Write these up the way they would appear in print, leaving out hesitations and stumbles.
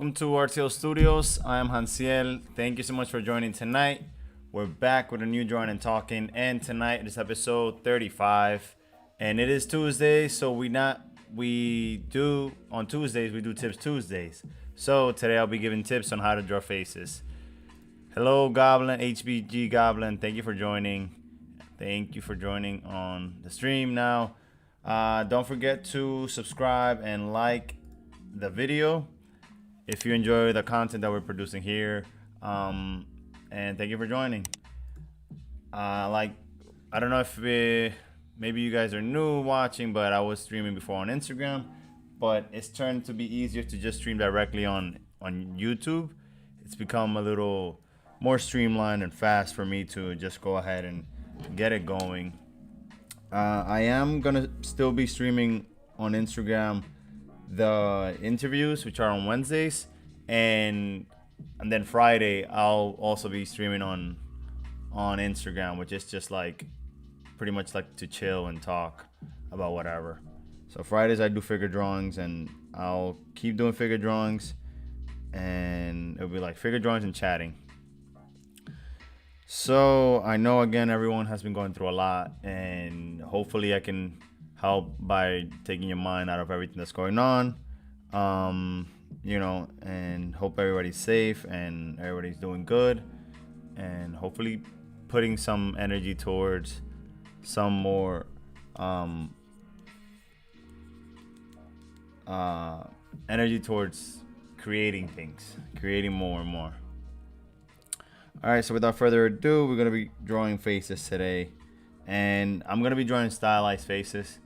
welcome to Artclstudios. I am Hansiel. Thank you so much for joining tonight. We're back with a new Drawing and Talking, and tonight is episode 35, and it is Tuesday, so we do on Tuesdays we do Tips Tuesdays. So today I'll be giving tips on how to draw faces. Hello, Goblin, HBG Goblin. Thank you for joining. Thank you for joining on the stream now. Don't forget to subscribe and like the video if you enjoy the content that we're producing here. And thank you for joining. I don't know if maybe you guys are new watching, but I was streaming before on Instagram, but it's turned to be easier to just stream directly on YouTube. It's become a little more streamlined and fast for me to just go ahead and get it going. I am gonna still be streaming on Instagram the interviews, which are on Wednesdays, and then Friday I'll also be streaming on Instagram, which is just like pretty much like to chill and talk about whatever. So Fridays I do figure drawings, and I'll keep doing figure drawings, and it'll be like figure drawings and chatting. So I know, again, everyone has been going through a lot, and hopefully I can help by taking your mind out of everything that's going on, and hope everybody's safe and everybody's doing good, and hopefully putting some energy towards some more energy towards creating things, creating more and more. All right, so without further ado, we're gonna be drawing faces today, and I'm gonna be drawing stylized faces.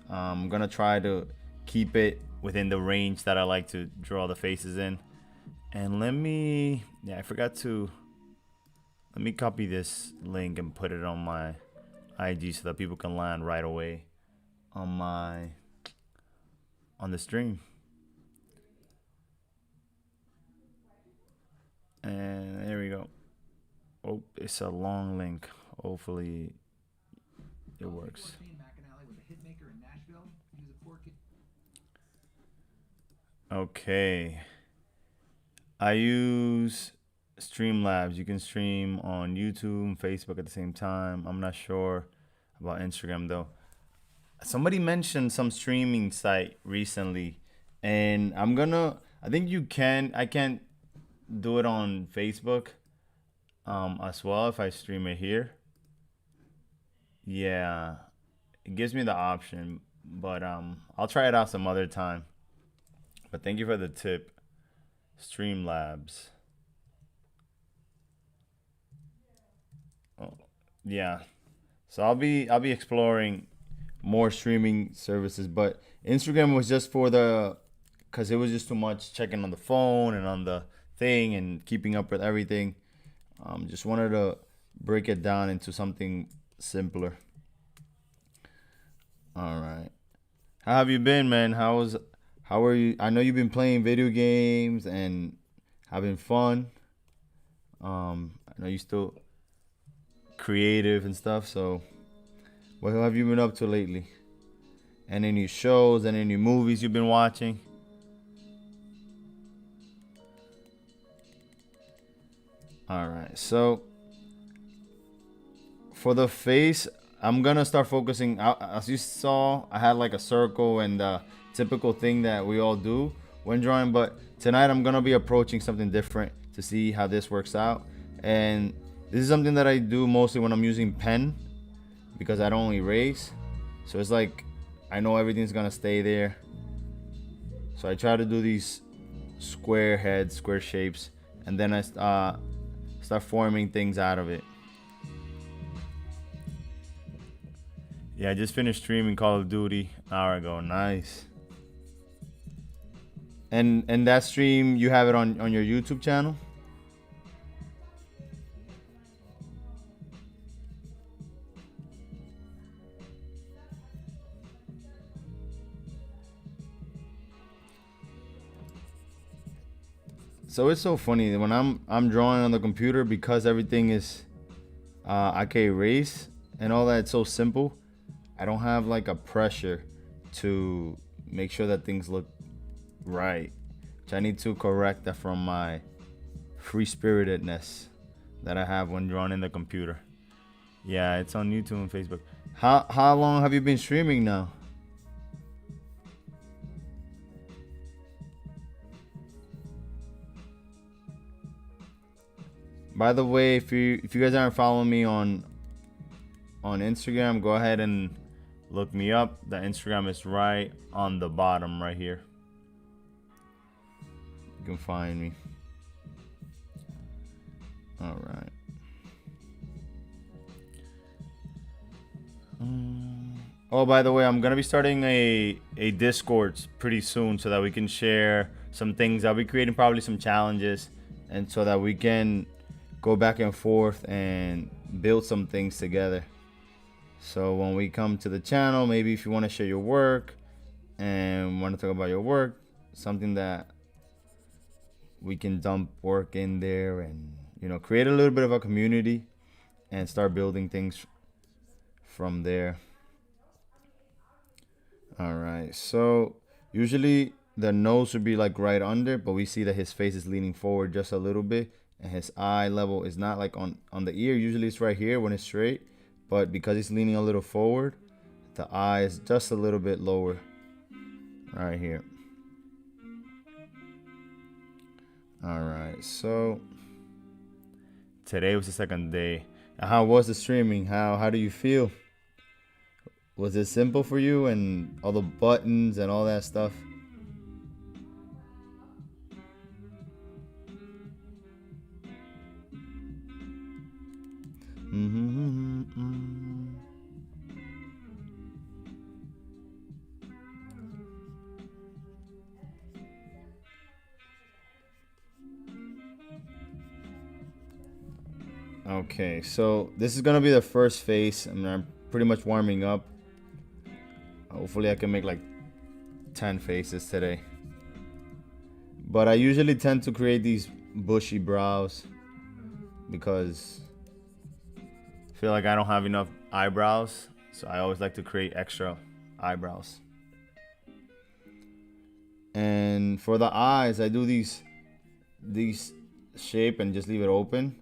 I'm gonna try to keep it within the range that I like to draw the faces in. And let me copy this link and put it on my IG so that people can land right away on the stream. And there we go. Oh, it's a long link. Hopefully it works. Okay. I use Streamlabs. You can stream on YouTube and Facebook at the same time. I'm not sure about Instagram though. Somebody mentioned some streaming site recently, and I think I can't do it on Facebook as well if I stream it here. Yeah, it gives me the option, but I'll try it out some other time. But thank you for the tip, Streamlabs. Oh, yeah. So I'll be exploring more streaming services, but Instagram was just because it was just too much checking on the phone and on the thing and keeping up with everything. Just wanted to break it down into something simpler. All right. How have you been, man? How are you? I know you've been playing video games and having fun. I know you're still creative and stuff. So what have you been up to lately? And any shows and any movies you've been watching? All right, so for the face, I'm gonna start focusing. As you saw, I had like a circle and the typical thing that we all do when drawing, but tonight I'm gonna be approaching something different to see how this works out. And this is something that I do mostly when I'm using pen, because I don't erase. So it's like I know everything's gonna stay there. So I try to do these square heads, square shapes, and then I start forming things out of it. Yeah, I just finished streaming Call of Duty an hour ago. Nice. And that stream, you have it on your YouTube channel? So it's so funny when I'm drawing on the computer, because everything is I can erase and all that. It's so simple. I don't have like a pressure to make sure that things look right, which I need to correct that from my free-spiritedness that I have when drawing in the computer. Yeah, it's on YouTube and Facebook. How long have you been streaming now? By the way, if you guys aren't following me on Instagram, go ahead and look me up. The Instagram is right on the bottom right here. You can find me. All right. Oh, by the way, I'm gonna be starting a Discord pretty soon so that we can share some things. I'll be creating probably some challenges, and so that we can go back and forth and build some things together. So when we come to the channel, maybe if you want to share your work and want to talk about your work, something that we can dump work in there and, you know, create a little bit of a community and start building things from there. All right, so usually the nose would be like right under, but we see that his face is leaning forward just a little bit, and his eye level is not like on the ear. Usually it's right here when it's straight, but because he's leaning a little forward, the eye is just a little bit lower right here. All right, so today was the second day. How was the streaming? How do you feel? Was it simple for you and all the buttons and all that stuff? Okay, so this is gonna be the first face. I mean, I'm pretty much warming up. Hopefully I can make like 10 faces today. But I usually tend to create these bushy brows because I feel like I don't have enough eyebrows, so I always like to create extra eyebrows. And for the eyes, I do these shape and just leave it open.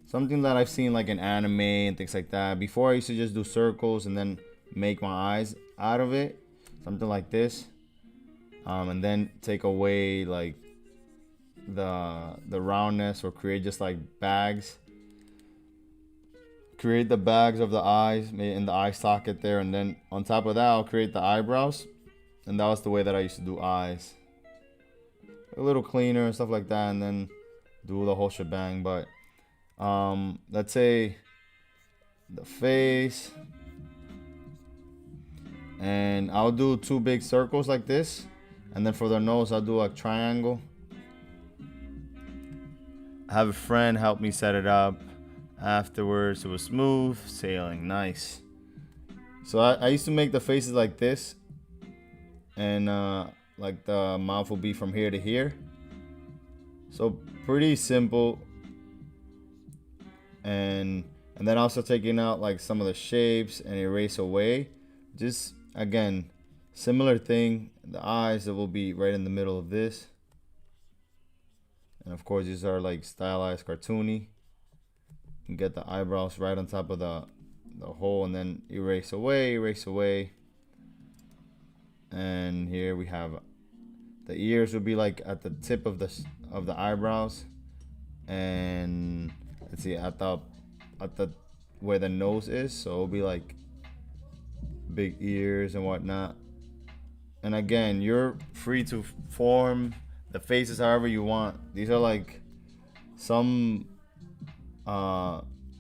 Something that I've seen like in anime and things like that. Before I used to just do circles and then make my eyes out of it, something like this, and then take away like the roundness, or create just like bags. Create the bags of the eyes in the eye socket there, and then on top of that I'll create the eyebrows, and that was the way that I used to do eyes. A little cleaner and stuff like that, and then do the whole shebang. But let's say the face, and I'll do 2 big circles like this, and then for the nose I'll do a triangle. I have a friend help me set it up. Afterwards it was smooth sailing. Nice. So I used to make the faces like this, and like the mouth will be from here to here, so pretty simple. And then also taking out like some of the shapes and erase away. Just again, similar thing. The eyes that will be right in the middle of this, and of course these are like stylized, cartoony. You get the eyebrows right on top of the hole, and then erase away. And here we have the ears will be like at the tip of the eyebrows, and let's see, at the where the nose is, so it'll be like big ears and whatnot. And again, you're free to form the faces however you want. These are like some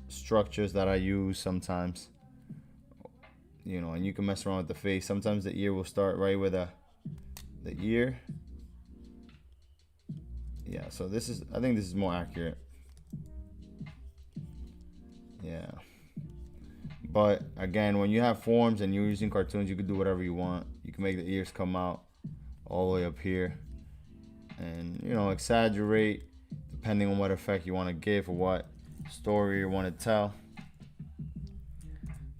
structures that I use sometimes, you know, and you can mess around with the face. Sometimes the ear will start right with the ear. Yeah, so I think this is more accurate. Yeah, but again, when you have forms and you're using cartoons, you can do whatever you want. You can make the ears come out all the way up here, and, you know, exaggerate depending on what effect you want to give or what story you want to tell.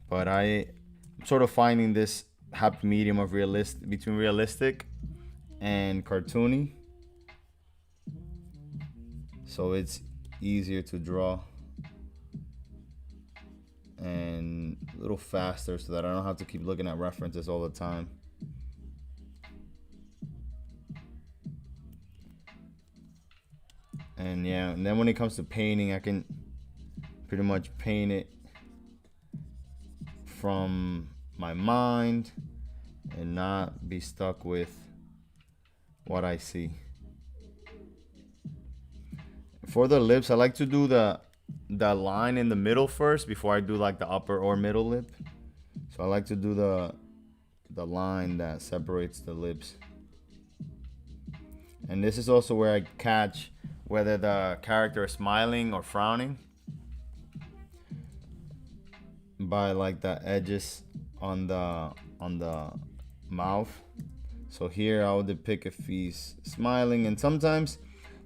But I'm sort of finding this happy medium of between realistic and cartoony. so it's easier to draw and a little faster so that I don't have to keep looking at references all the time. And yeah, and then when it comes to painting, I can pretty much paint it from my mind and not be stuck with what I see. For the lips, I like to do the line in the middle first before I do like the upper or middle lip. So I like to do the line that separates the lips. And this is also where I catch whether the character is smiling or frowning by like the edges on the mouth. So here I would depict if he's smiling, and sometimes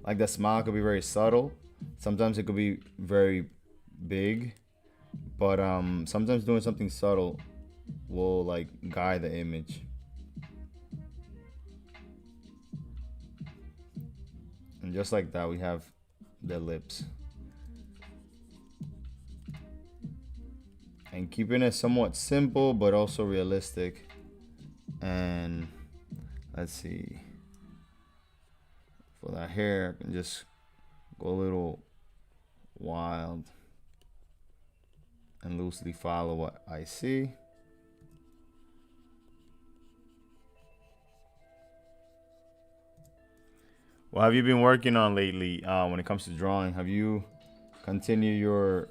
like the smile could be very subtle, sometimes it could be very big, but sometimes doing something subtle will like guide the image. And just like that, we have the lips. And keeping it somewhat simple, but also realistic. And let's see. For that hair, I can just go a little wild and loosely follow what I see. What have you been working on lately when it comes to drawing? Have you continued your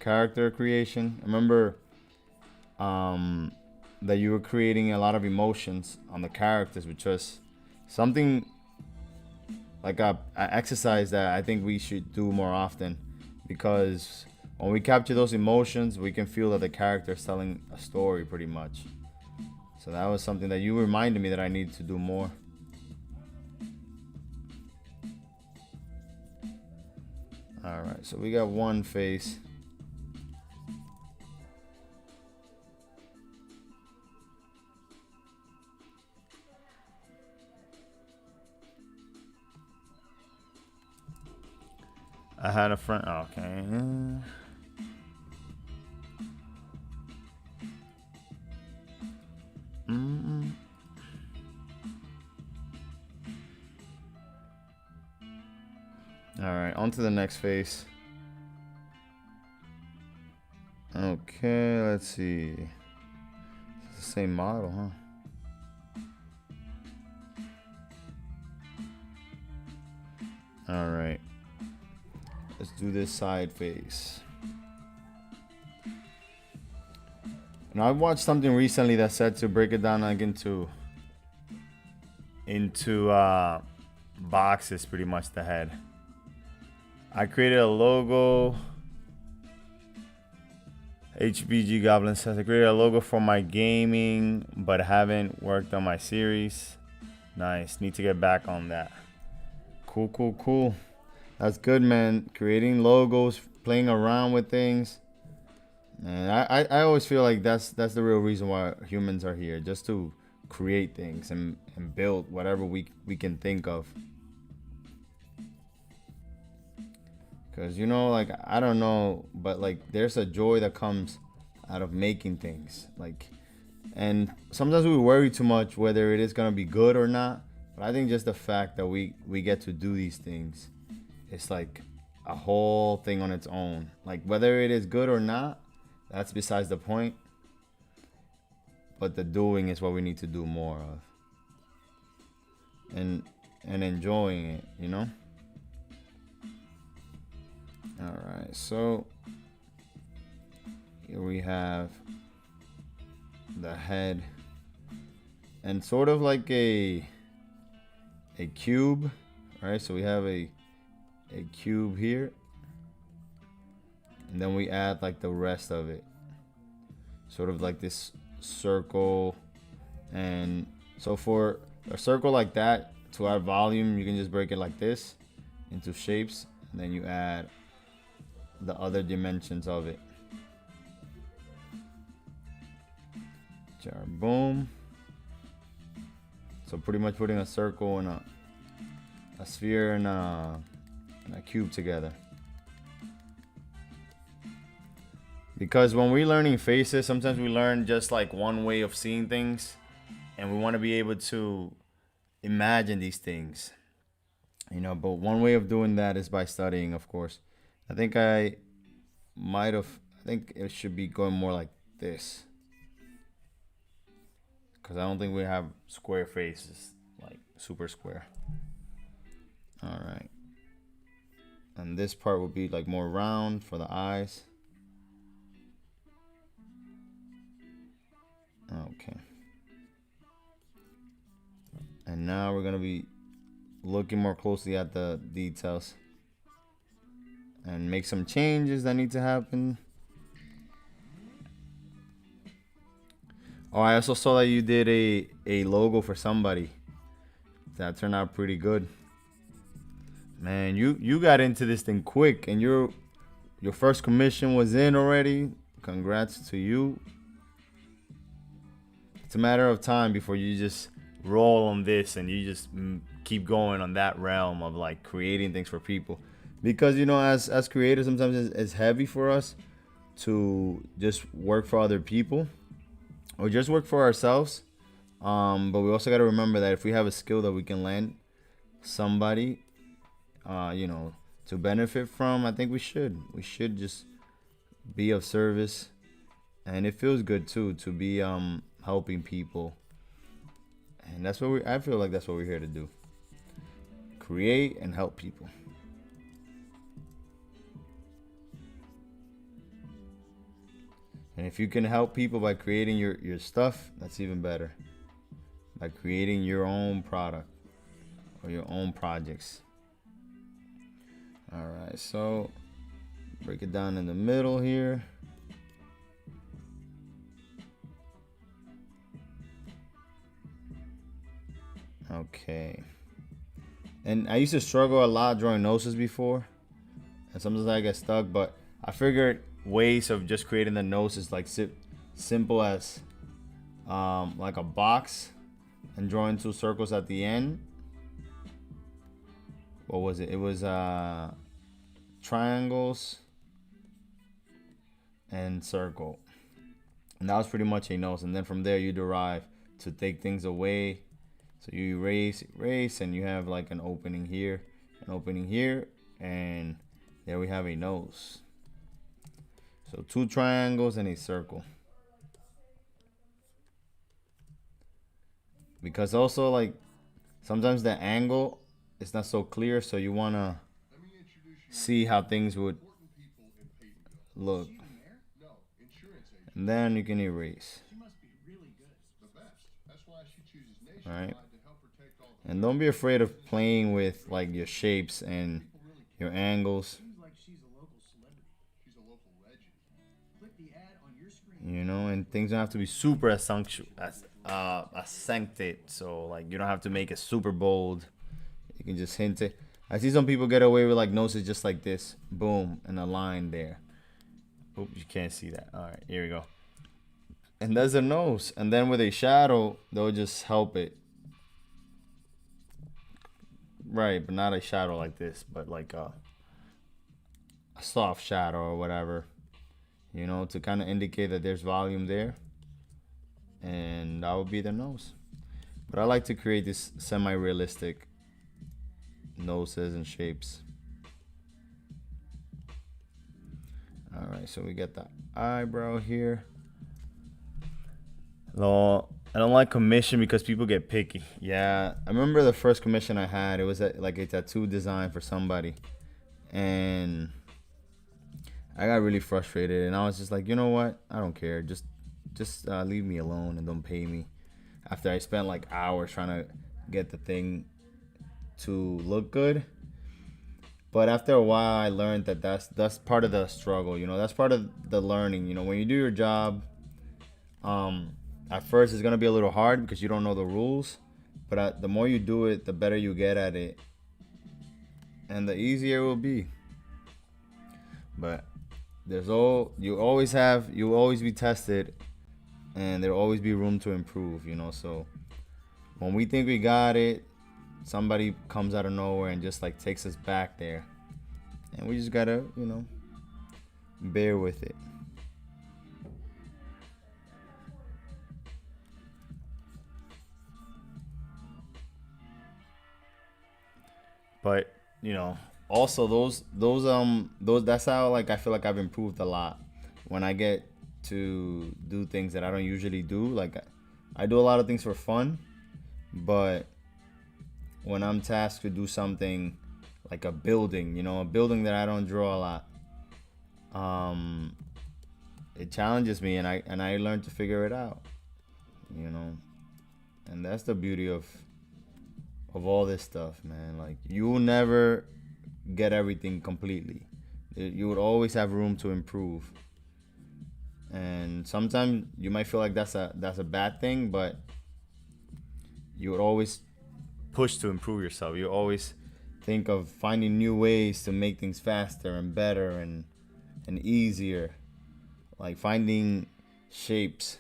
character creation? I remember that you were creating a lot of emotions on the characters, which was something like a exercise that I think we should do more often, because when we capture those emotions, we can feel that the character is telling a story pretty much. So that was something that you reminded me that I need to do more. All right, so we got one face. I had a friend. Okay. All right, on to the next face. Okay, let's see. It's the same model, huh? All right. Let's do this side face. And I watched something recently that said to break it down like into boxes, pretty much the head. I created a logo. HBG Goblin says I created a logo for my gaming, but haven't worked on my series. Nice. Need to get back on that. Cool. That's good, man. Creating logos, playing around with things. And I always feel like that's the real reason why humans are here, just to create things and build whatever we can think of. Because, you know, like, I don't know, but like there's a joy that comes out of making things. Like, and sometimes we worry too much whether it is going to be good or not. But I think just the fact that we get to do these things, it's like a whole thing on its own. Like, whether it is good or not, that's besides the point. But the doing is what we need to do more of. And enjoying it, you know? Alright, so here we have the head. And sort of like a cube. Alright, so we have a cube here. And then we add like the rest of it. Sort of like this circle. And so for a circle like that, to add volume, you can just break it like this into shapes. And then you add the other dimensions of it. Jar, boom. So pretty much putting a circle and a sphere and a a cube together. Because when we're learning faces, sometimes we learn just like one way of seeing things, and we want to be able to imagine these things, you know. But one way of doing that is by studying, of course. I think I think it should be going more like this, because I don't think we have square faces, like super square. All right. And this part will be like more round for the eyes. Okay. And now we're gonna be looking more closely at the details and make some changes that need to happen. Oh, I also saw that you did a logo for somebody. That turned out pretty good. Man, you got into this thing quick, and your first commission was in already. Congrats to you. It's a matter of time before you just roll on this and you just keep going on that realm of like creating things for people. Because, you know, as creators, sometimes it's heavy for us to just work for other people or just work for ourselves. But we also got to remember that if we have a skill that we can lend somebody, you know, to benefit from, I think we should just be of service. And it feels good too to be helping people. And that's what I feel like that's what we're here to do. Create and help people. And if you can help people by creating your stuff, that's even better. By creating your own product or your own projects. All right, so break it down in the middle here. Okay. And I used to struggle a lot drawing noses before, and sometimes I get stuck, but I figured ways of just creating the noses like simple as like a box and drawing 2 circles at the end. What was it? It was triangles and circle, and that was pretty much a nose. And then from there you derive to take things away. So you erase, and you have like an opening here, and there we have a nose. So 2 triangles and a circle. Because also, like, sometimes the angle is not so clear, so you wanna see how things would look. And then you can erase. All right. And don't be afraid of playing with like your shapes and your angles. You know, and things don't have to be super accented. So like you don't have to make it super bold. You can just hint it. I see some people get away with like noses just like this. Boom, and a line there. Oops, you can't see that. All right, here we go. And there's a nose. And then with a shadow, they'll just help it. Right, but not a shadow like this, but like a soft shadow or whatever, you know, to kind of indicate that there's volume there. And that would be the nose. But I like to create this semi-realistic noses and shapes. All right, so we get the eyebrow here. No, I don't like commission because people get picky. Yeah, I remember the first commission I had. It was like a tattoo design for somebody, and I got really frustrated. And I was just like, you know what? I don't care. Just leave me alone and don't pay me. After I spent like hours trying to get the thing to look good. But after a while, I learned that that's part of the struggle. You know, that's part of the learning. You know, when you do your job, at first it's gonna be a little hard because you don't know the rules. But the more you do it, the better you get at it, and the easier it will be. But you always be tested, and there'll always be room to improve. You know, so when we think we got it, somebody comes out of nowhere and just like takes us back there. and we just gotta, bear with it. But also those that's how like I feel like I've improved a lot when I get to do things that I don't usually do. Like I do a lot of things for fun, but when I'm tasked to do something like a building, a building that I don't draw a lot, it challenges me, and I learn to figure it out, and that's the beauty of all this stuff, man. Like you will never get everything completely. You would always have room to improve, and sometimes you might feel like that's a bad thing, but you would always push to improve yourself. You always think of finding new ways to make things faster and better and easier, like finding shapes.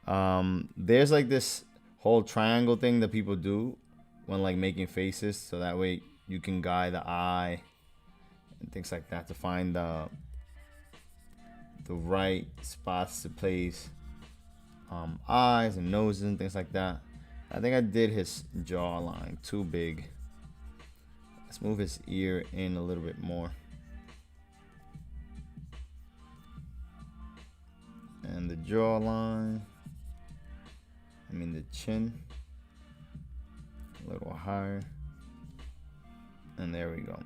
There's like this whole triangle thing that people do when like making faces, so that way you can guide the eye and things like that to find the right spots to place eyes and noses and things like that. I think I did his jawline too big. Let's move his ear in a little bit more. And the jawline, the chin, a little higher. And there we go.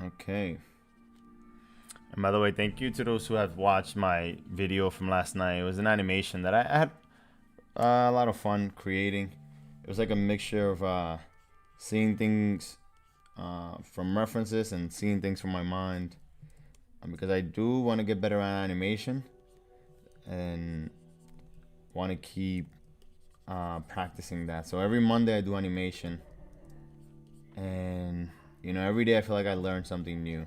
Okay. And by the way, thank you to those who have watched my video from last night. It was an animation that I had a lot of fun creating. It was like a mixture of seeing things from references and seeing things from my mind, because I do want to get better at animation and want to keep practicing that. So every Monday I do animation, and every day I feel like I learned something new.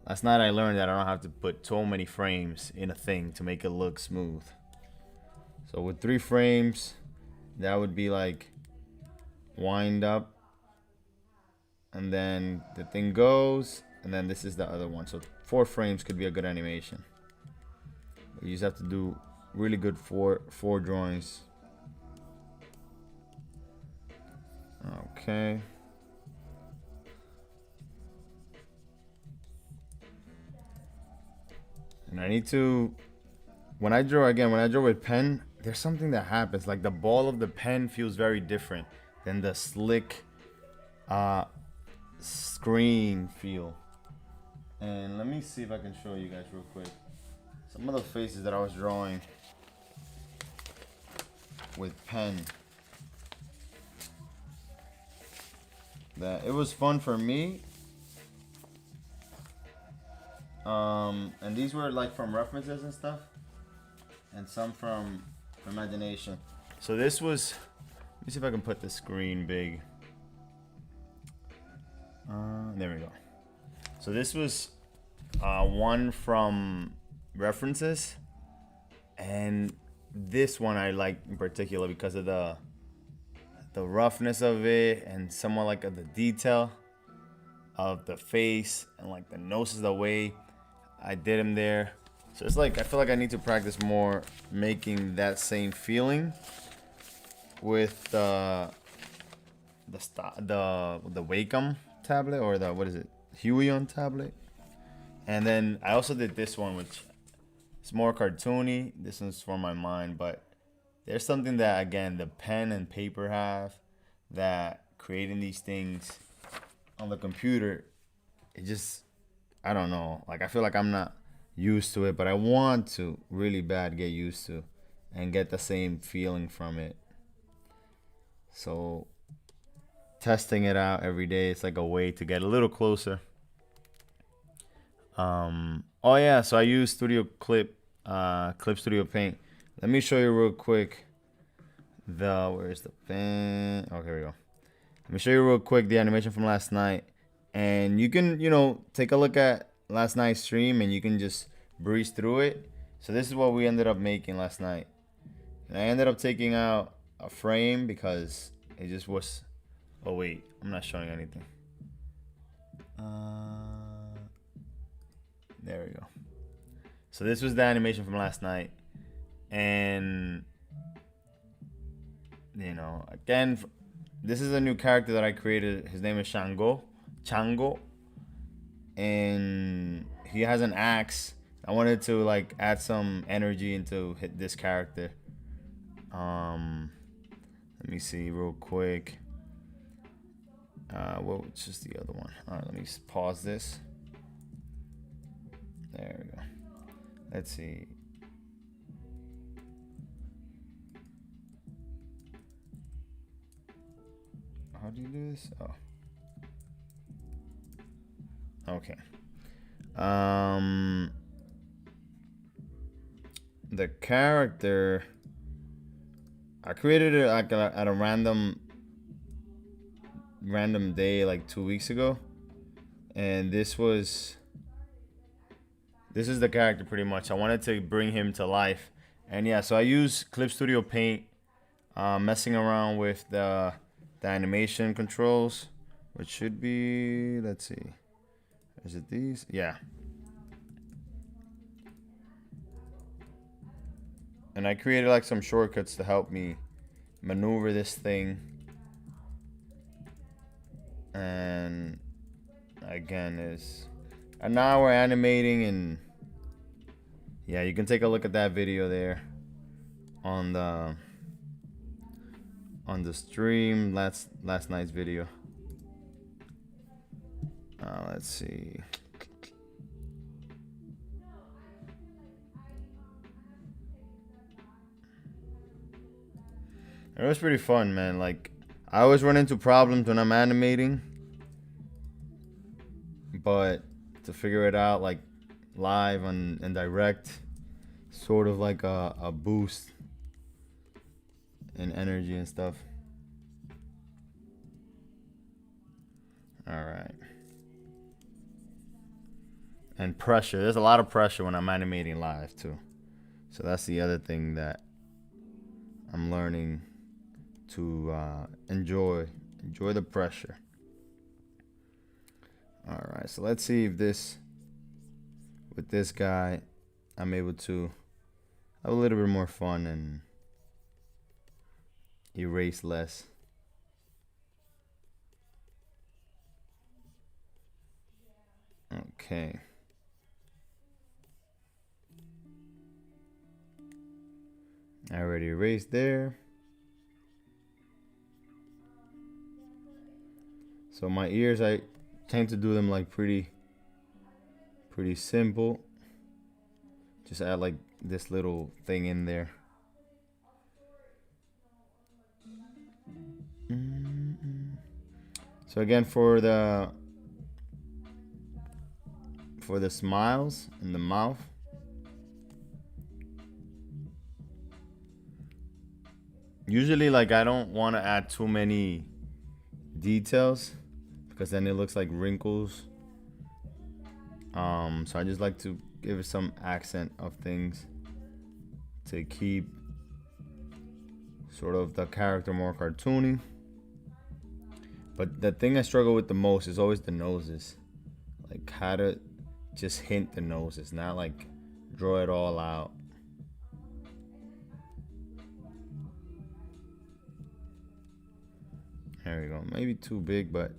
Last night I learned that I don't have to put so many frames in a thing to make it look smooth. So with 3 frames, that would be like wind up, and then the thing goes, and then this is the other one. So 4 frames could be a good animation. You just have to do really good four drawings. Okay. And I need to, when I draw with pen, there's something that happens. Like the ball of the pen feels very different than the slick screen feel. And let me see if I can show you guys real quick some of the faces that I was drawing with pen. That it was fun for me. And these were like from references and stuff, and some from imagination. So this was, let me see if I can put the screen big. There we go. So this was one from references, and this one I like in particular because of the roughness of it, and somewhat like of the detail of the face, and like the nose is the way I did him there. So it's like I feel like I need to practice more making that same feeling with the Wacom tablet, or the, what is it, Huion tablet. And then I also did this one, which is more cartoony. This one's for my mind, but there's something that, again, the pen and paper have, that creating these things on the computer, it just, I don't know. Like, I feel like I'm not used to it, but I want to really bad get used to and get the same feeling from it. So testing it out every day, it's like a way to get a little closer. Oh yeah, so I use Clip Studio Paint. Let me show you real quick where's the pen? Okay, here we go. Let me show you real quick the animation from last night. And you can, take a look at last night's stream and you can just breeze through it. So this is what we ended up making last night. And I ended up taking out a frame because it just was. Oh wait, I'm not showing anything. There we go. So this was the animation from last night, and you know, again, this is a new character that I created. His name is Chango, and he has an axe. I wanted to like add some energy into this character. Let me see real quick. What's just the other one? All right, let me just pause this. There we go. Let's see. How do you do this? Oh. Okay. The character, I created it like at a random day like 2 weeks ago, and this is the character pretty much. I wanted to bring him to life, and yeah, so I use Clip Studio Paint, messing around with the animation controls, which should be, let's see, is it these? Yeah. And I created like some shortcuts to help me maneuver this thing. And again, and now we're animating, and yeah, you can take a look at that video there on the stream, last night's video. Let's see. It was pretty fun, man. Like, I always run into problems when I'm animating, but to figure it out like live and direct, sort of like a boost in energy and stuff. All right. And pressure. There's a lot of pressure when I'm animating live too. So that's the other thing that I'm learning to enjoy the pressure. All right, so let's see if with this guy, I'm able to have a little bit more fun and erase less. Okay. I already erased there. So my ears, I tend to do them like pretty simple. Just add like this little thing in there. So again, for the smiles in the mouth, usually like I don't want to add too many details because then it looks like wrinkles. So I just like to give it some accent of things to keep sort of the character more cartoony. But the thing I struggle with the most is always the noses. Like how to just hint the noses, not like draw it all out. There we go. Maybe too big, but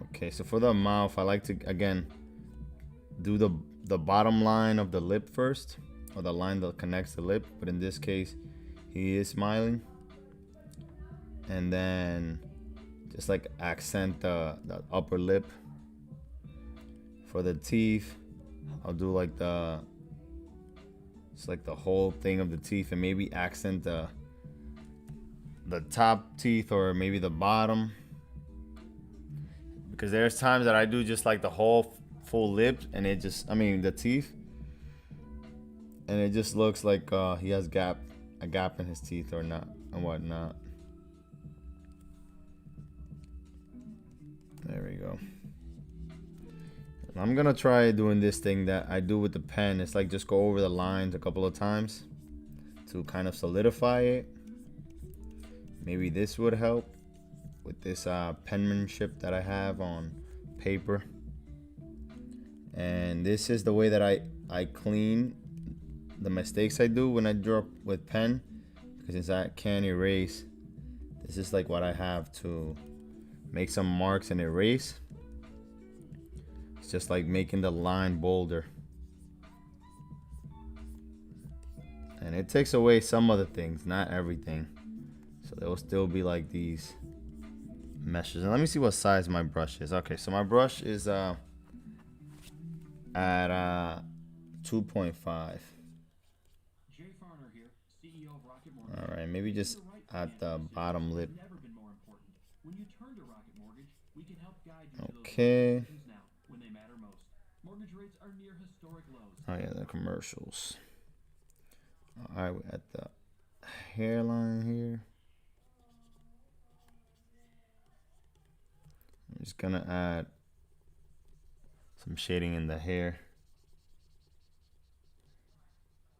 okay. So for the mouth, I like to again do the bottom line of the lip first, or the line that connects the lip. But in this case, he is smiling, and then just like accent the upper lip. For the teeth, I'll do like it's like the whole thing of the teeth, and maybe accent the top teeth or maybe the bottom, because there's times that I do just like the whole full lip and it just, I mean the teeth, and it just looks like he has a gap in his teeth or not and whatnot. There we go. I'm gonna try doing this thing that I do with the pen. It's like just go over the lines a couple of times to kind of solidify it. Maybe this would help with this penmanship that I have on paper. And this is the way that I clean the mistakes I do when I draw with pen, because since I can't erase, this is like what I have to make some marks and erase. It's just like making the line bolder, and it takes away some of the things, not everything, so there will still be like these meshes. And let me see what size my brush is. Okay, so my brush is at 2.5. All right, maybe just at the bottom lip. Okay. Oh yeah, the commercials. All right, at the hairline here. I'm just gonna add some shading in the hair.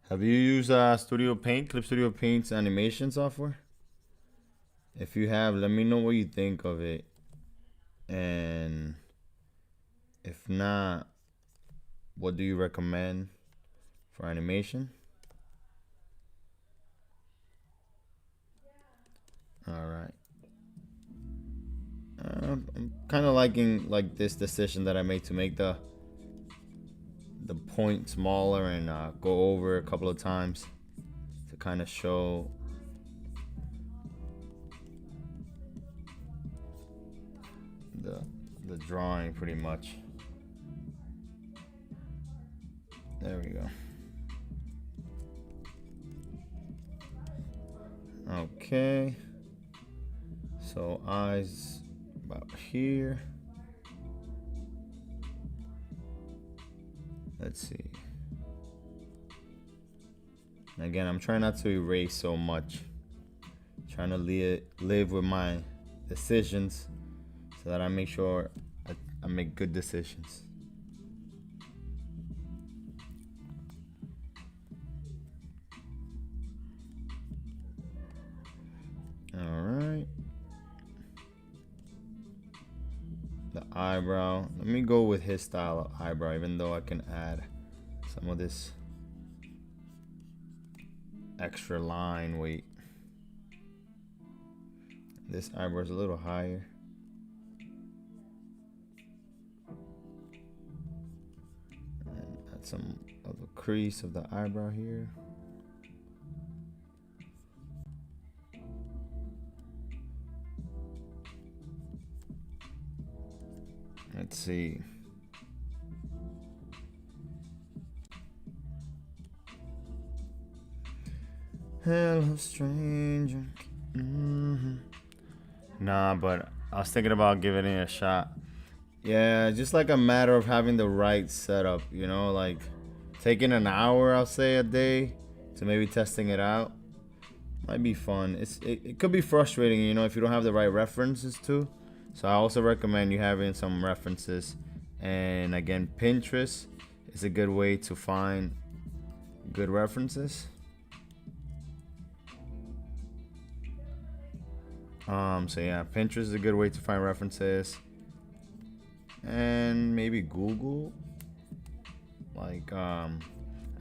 Have you used Studio Paint, Clip Studio Paint's animation software? If you have, let me know what you think of it. And if not, what do you recommend for animation? All right. I'm kind of liking like this decision that I made to make the point smaller and go over a couple of times to kind of show the drawing pretty much. There we go. Okay, so eyes about here. Let's see. And again, I'm trying not to erase so much. Trying to live with my decisions so that I make sure I make good decisions. All right. The eyebrow. Let me go with his style of eyebrow, even though I can add some of this extra line weight. This eyebrow is a little higher. And add some of the crease of the eyebrow here. Let's see. Hello, stranger. Nah, but I was thinking about giving it a shot. Yeah, just like a matter of having the right setup, you know, like taking an hour, I'll say, a day to maybe testing it out. Might be fun. It could be frustrating, you know, if you don't have the right references too. So I also recommend you having some references. And again, Pinterest is a good way to find good references. So yeah, Pinterest is a good way to find references. And maybe Google, like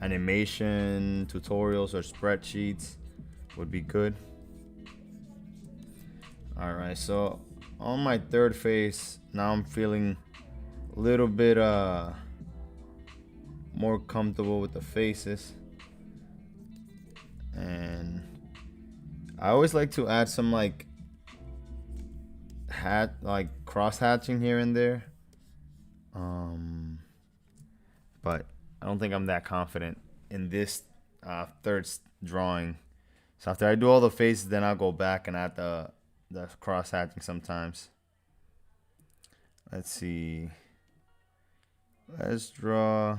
animation tutorials or spreadsheets would be good. All right, so on my third face, now I'm feeling a little bit more comfortable with the faces. And I always like to add some like cross hatching here and there. But I don't think I'm that confident in this third drawing. So after I do all the faces, then I'll go back and add the cross hatching sometimes. Let's see. Let's draw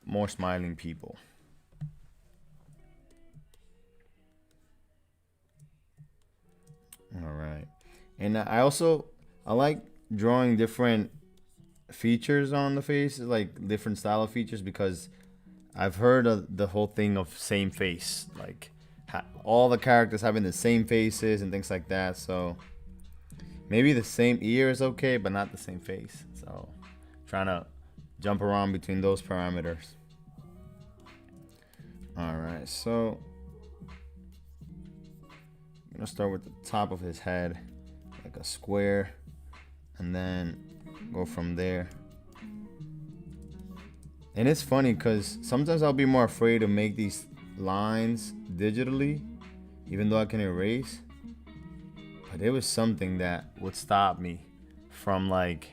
more smiling people. All right. And I like drawing different features on the face, like different style of features, because I've heard of the whole thing of same face, like all the characters having the same faces and things like that. So maybe the same ear is okay, but not the same face. So trying to jump around between those parameters. All right, so I'm gonna start with the top of his head, like a square, and then go from there. And it's funny because sometimes I'll be more afraid to make these lines digitally, even though I can erase. But it was something that would stop me from like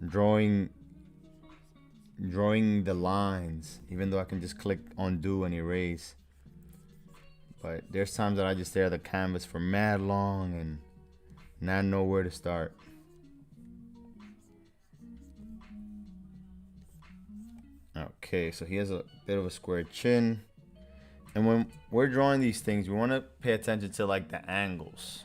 drawing the lines, even though I can just click undo and erase. But there's times that I just stare at the canvas for mad long and not know where to start. Okay, so he has a bit of a square chin. And when we're drawing these things, we want to pay attention to like the angles.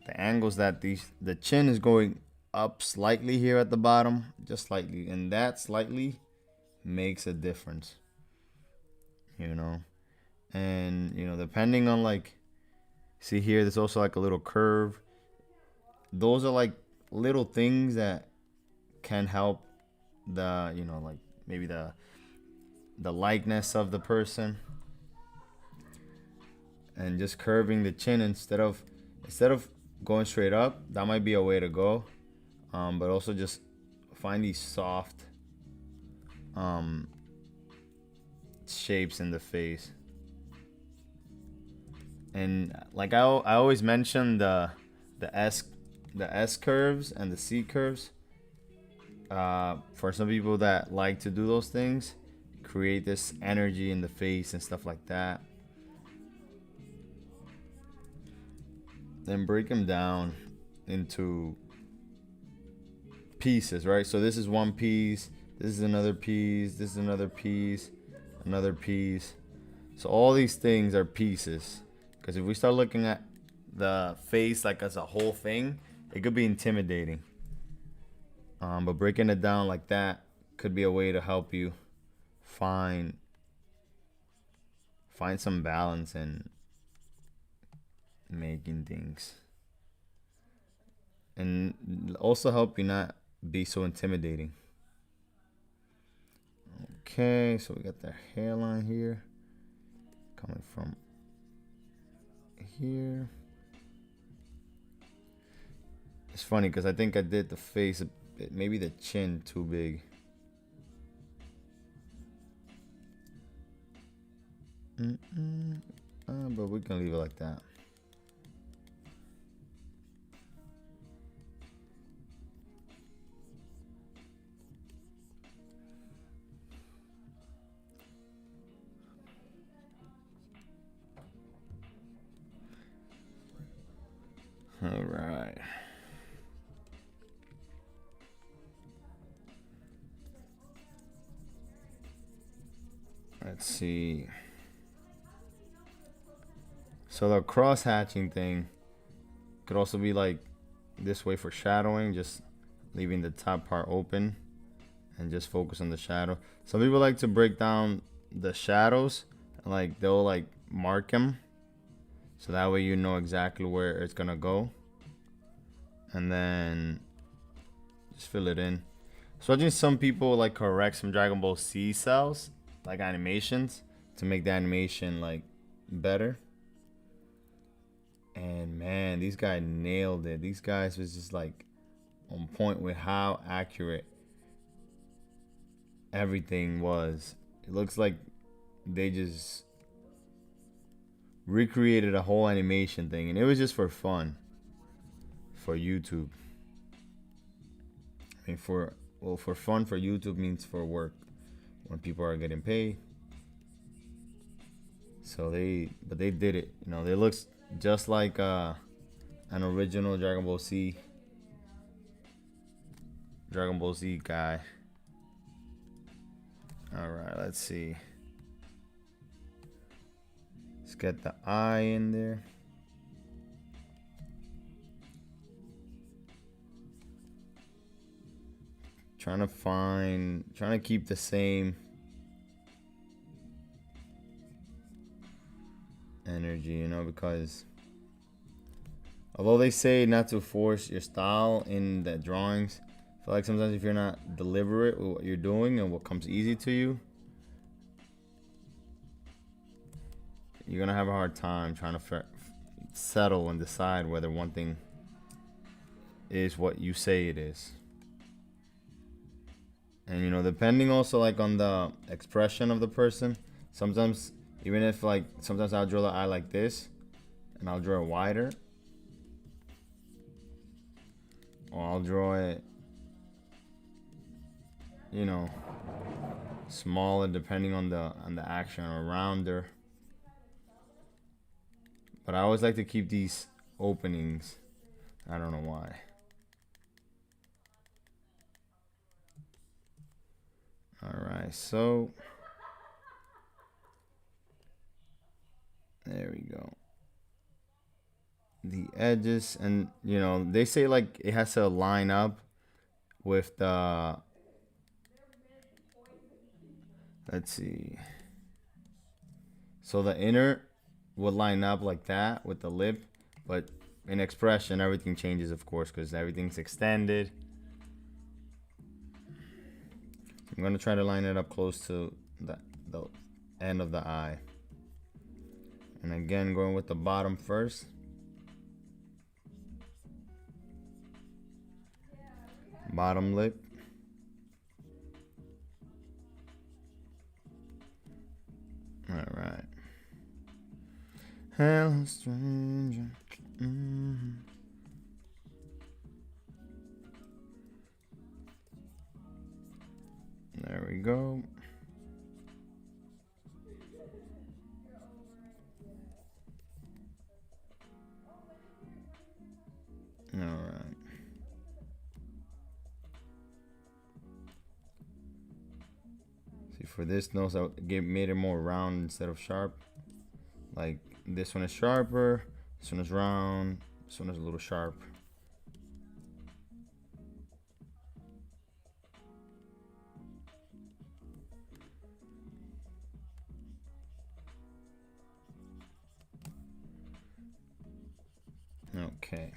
The angles that the chin is going up slightly here at the bottom, just slightly. And that slightly makes a difference, you know. And, you know, depending on like, see here, there's also like a little curve. Those are like little things that can help the, you know, like maybe the likeness of the person. And just curving the chin instead of going straight up, that might be a way to go. But also just find these soft shapes in the face. And like I always mention the S curves and the C curves. For some people that like to do those things, create this energy in the face and stuff like that. Then break them down into pieces, right? So this is one piece, this is another piece, this is another piece, another piece. So all these things are pieces. Because if we start looking at the face like as a whole thing, it could be intimidating. But breaking it down like that could be a way to help you find some balance in making things, and also help you not be so intimidating. Okay, so we got the hairline here coming from here. It's funny because I think I did the face a bit, maybe the chin too big. But we can leave it like that. All right. Let's see. So the cross hatching thing could also be like this way for shadowing, just leaving the top part open and just focus on the shadow. Some people like to break down the shadows, like they'll like mark them, so that way you know exactly where it's gonna go, and then just fill it in. So I think some people like correct some Dragon Ball Z cells, like animations, to make the animation like better. And man, these guys nailed it. These guys was just like on point with how accurate everything was. It looks like they just recreated a whole animation thing, and it was just for fun, for YouTube. I mean, for fun for YouTube means for work when people are getting paid. So they did it. You know, they looks just like an original Dragon Ball Z guy. All right, let's see. Let's get the eye in there. trying to keep the same energy, you know, because although they say not to force your style in the drawings, I feel like sometimes if you're not deliberate with what you're doing and what comes easy to you, you're gonna have a hard time trying to settle and decide whether one thing is what you say it is. And you know, depending also like on the expression of the person, sometimes even if like sometimes I'll draw the eye like this and I'll draw it wider, or I'll draw it, you know, smaller depending on the action, or rounder. But I always like to keep these openings. I don't know why. Alright, so there we go. The edges, and you know, they say like it has to line up with the, let's see. So the inner would line up like that with the lip, but in expression everything changes, of course, because everything's extended. I'm gonna try to line it up close to the end of the eye. And again, going with the bottom first. Bottom lip. Alright. Hello, stranger. There we go. Alright. See, for this nose, I made it more round instead of sharp. Like this one is sharper, this one is round, this one is a little sharp. Okay.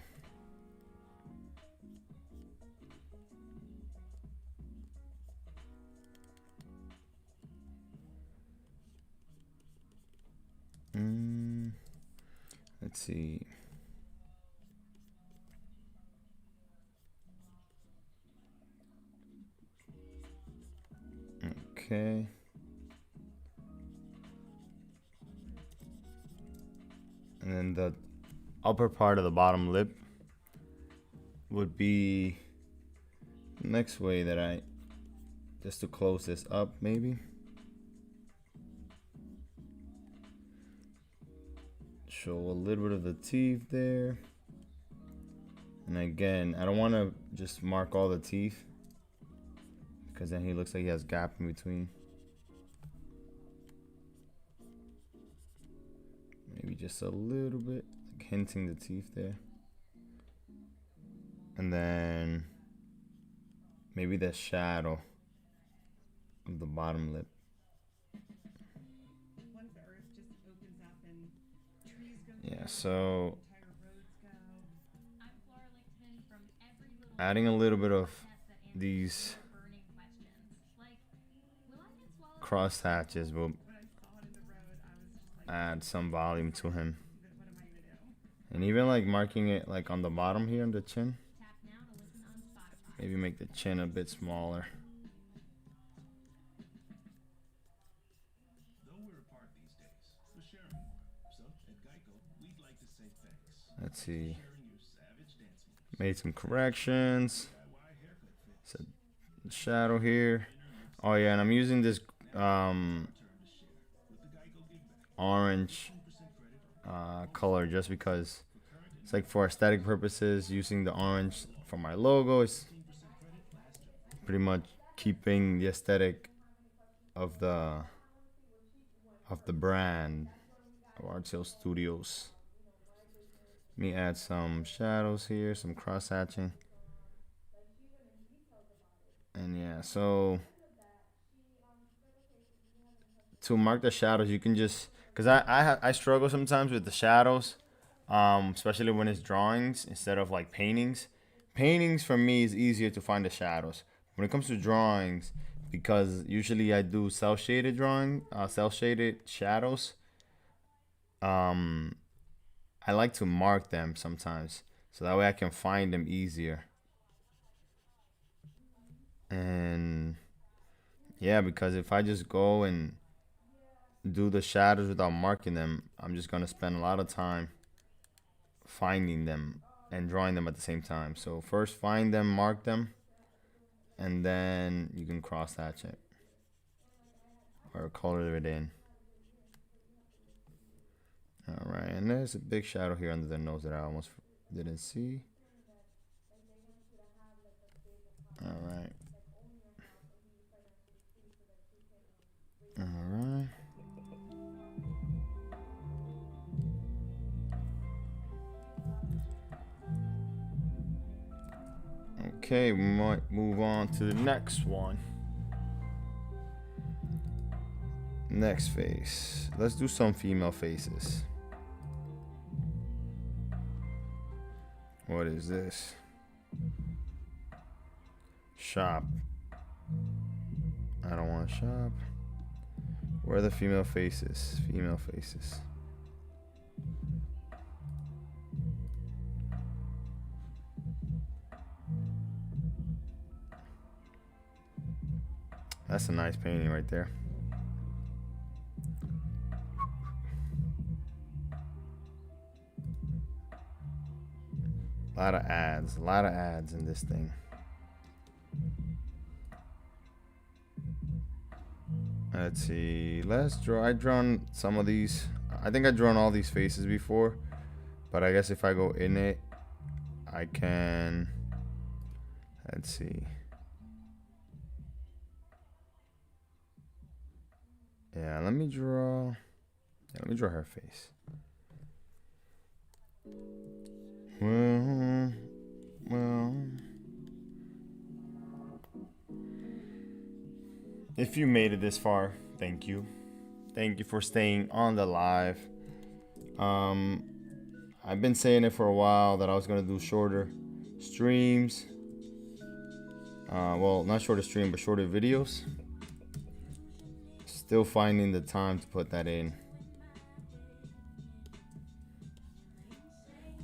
Let's see. Okay. And then the upper part of the bottom lip would be next way that I, just to close this up maybe. Show a little bit of the teeth there. And again, I don't want to just mark all the teeth, because then he looks like he has gap in between. Maybe just a little bit, like hinting the teeth there. And then maybe the shadow of the bottom lip. Yeah, so adding a little bit of these cross hatches will add some volume to him. And even like marking it like on the bottom here on the chin. Maybe make the chin a bit smaller. Let's see. Made some corrections. So shadow here. Oh yeah, and I'm using this orange color just because it's like for aesthetic purposes. Using the orange for my logo is pretty much keeping the aesthetic of the brand of Artclstudios. Let me add some shadows here, some cross hatching, And yeah, so to mark the shadows, you can just, because I struggle sometimes with the shadows, especially when it's drawings instead of like paintings. Paintings for me is easier to find the shadows. When it comes to drawings, because usually I do cell shaded cell shaded shadows. Um, I like to mark them sometimes, so that way I can find them easier. And yeah, because if I just go and do the shadows without marking them, I'm just gonna spend a lot of time finding them and drawing them at the same time. So first find them, mark them, and then you can cross hatch it or color it in. All right, and there's a big shadow here under the nose that I almost didn't see. All right. All right. Okay, we might move on to the next one. Next face. Let's do some female faces. What is this? Shop. I don't want to shop. Where are the female faces? Female faces. That's a nice painting right there. A lot of ads in this thing. Let's see. Let's draw. I've drawn some of these. I think I've drawn all these faces before, but I guess if I go in it, I can. Let's see. Yeah, let me draw her face. Well. If you made it this far, thank you. Thank you for staying on the live. I've been saying it for a while that I was gonna do shorter streams. Well, not shorter stream, but shorter videos. Still finding the time to put that in.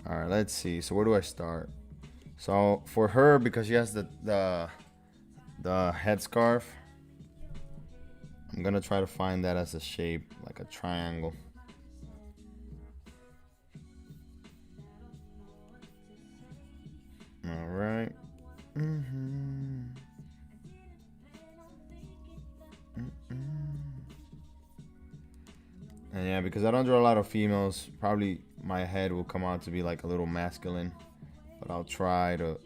All right, let's see. So where do I start? So for her, because she has the headscarf, I'm gonna try to find that as a shape, like a triangle. All right. And yeah, because I don't draw a lot of females, probably my head will come out to be like a little masculine, but I'll try to.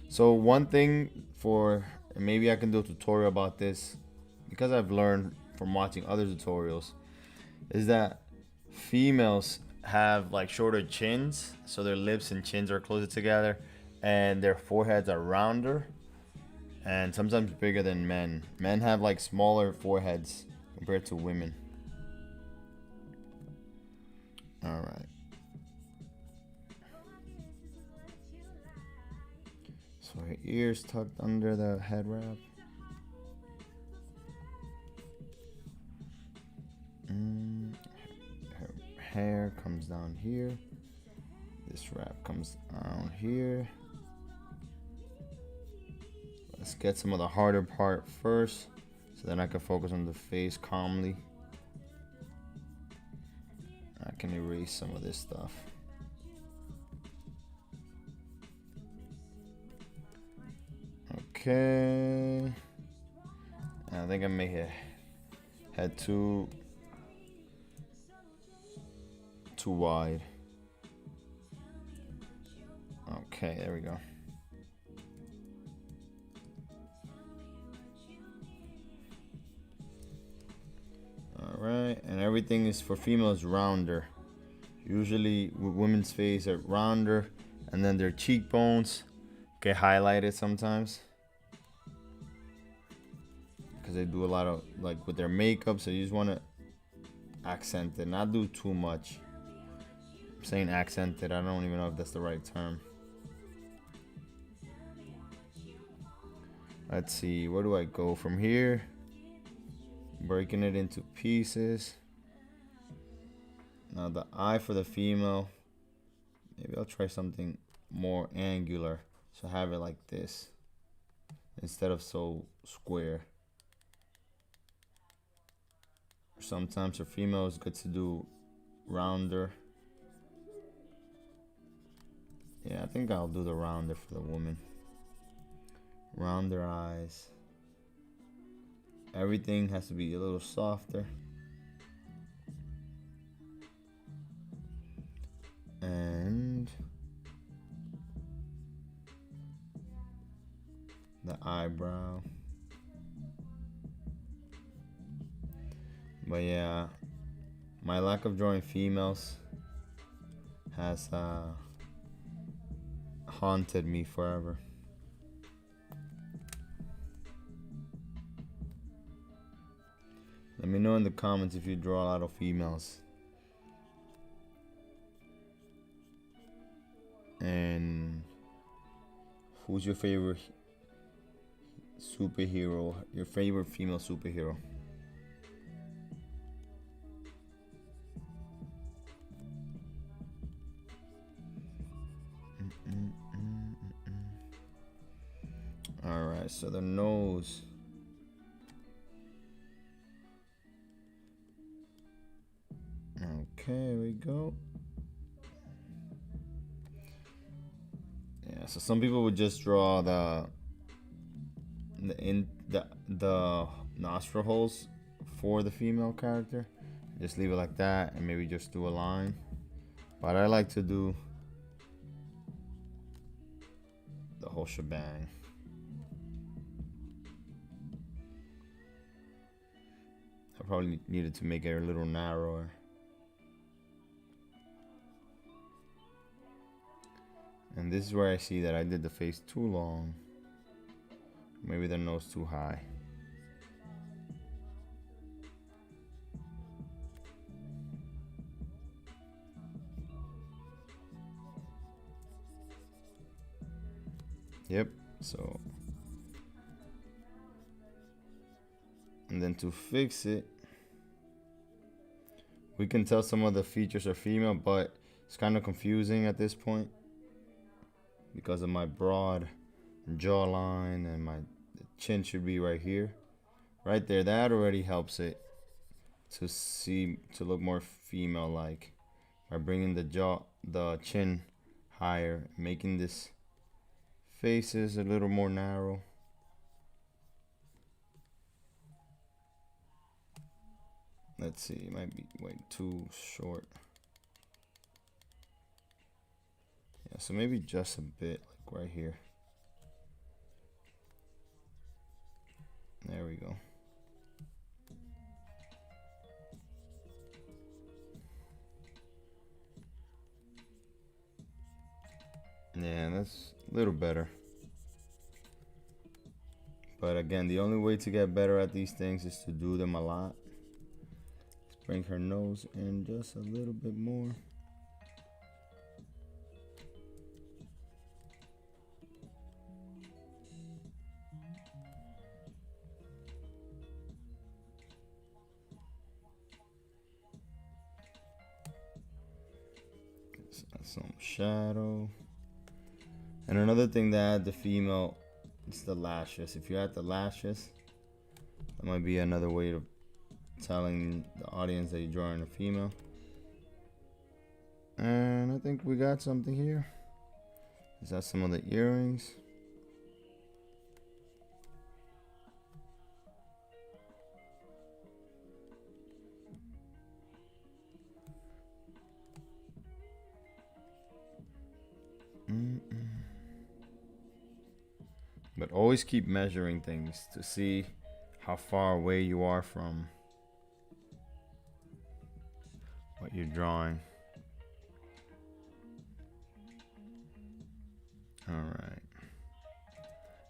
So one thing and maybe I can do a tutorial about this, because I've learned from watching other tutorials, is that females have like shorter chins, so their lips and chins are closer together, and their foreheads are rounder and sometimes bigger than men. Men have like smaller foreheads compared to women. All right. So her ears tucked under the head wrap. Her hair comes down here. This wrap comes down here. Let's get some of the harder part first, so then I can focus on the face calmly. I can erase some of this stuff. Okay. I think I may have had too wide. Okay, there we go. All right, and everything is for females rounder. Usually women's face are rounder, and then their cheekbones get highlighted sometimes. they do a lot of like with their makeup, so you just want to accent it, not do too much. I'm saying accented, I don't even know if that's the right term. Let's see, where do I go from here? Breaking it into pieces. Now the eye for the female, maybe I'll try something more angular, so have it like this instead of so square. Sometimes for female it's good to do rounder. Yeah, I think I'll do the rounder for the woman. Rounder eyes. Everything has to be a little softer. And the eyebrow. But yeah, my lack of drawing females has haunted me forever. Let me know in the comments if you draw a lot of females. And who's your favorite superhero? Your favorite female superhero? Alright, so the nose. Okay, here we go. Yeah, so some people would just draw the nostril holes for the female character. Just leave it like that and maybe just do a line. But I like to do the whole shebang. I probably needed to make it a little narrower. And this is where I see that I did the face too long. Maybe the nose too high. Yep, so. And then to fix it, we can tell some of the features are female, but it's kind of confusing at this point because of my broad jawline, and my chin should be right here. Right there, that already helps it to look more female-like by bringing the chin higher, making this faces a little more narrow. Let's see, it might be way too short. Yeah, so maybe just a bit, like right here. There we go. Yeah, that's a little better. But again, the only way to get better at these things is to do them a lot. Let's bring her nose in just a little bit more. Some shadow. And another thing that add the female is the lashes. If you add the lashes, that might be another way of telling the audience that you're drawing a female. And I think we got something here. Is that some of the earrings? But always keep measuring things to see how far away you are from what you're drawing. All right.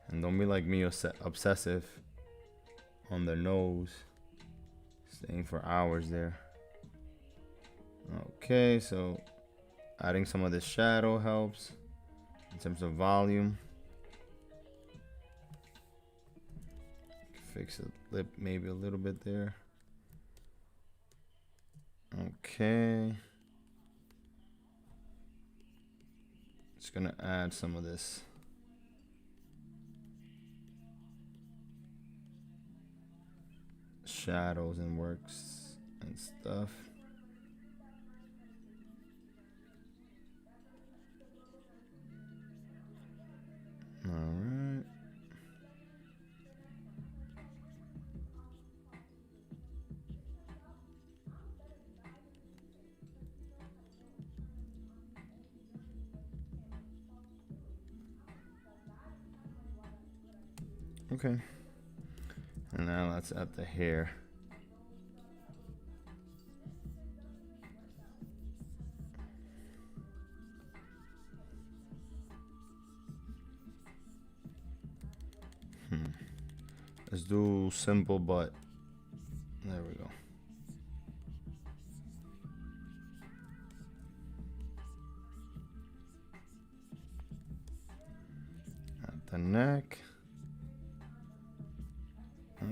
And don't be like me, obsessive on the nose, staying for hours there. Okay, so adding some of this shadow helps in terms of volume. Fix the lip maybe a little bit there. Okay. Just gonna add some of this shadows and works and stuff. All right. Okay. And now let's add the hair. Let's do simple, but there we go. At the neck.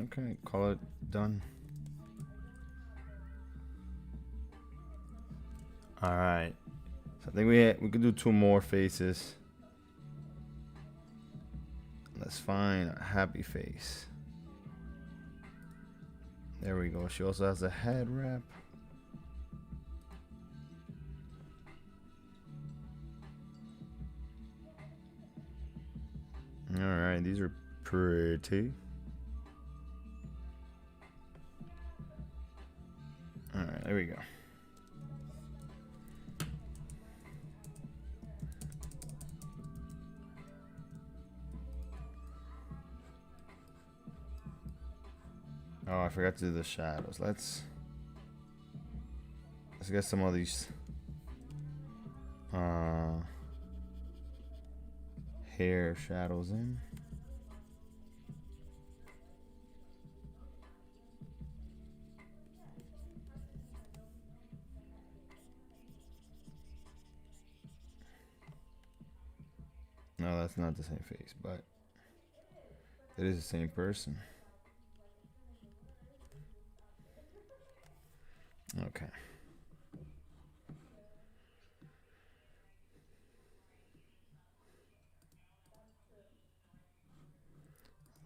Okay, call it done. All right. So I think we could do 2 more faces. Let's find a happy face. There we go. She also has a head wrap. All right, these are pretty. All right, there we go. Oh, I forgot to do the shadows. Let's get some of these hair shadows in. No, that's not the same face, but it is the same person. Okay.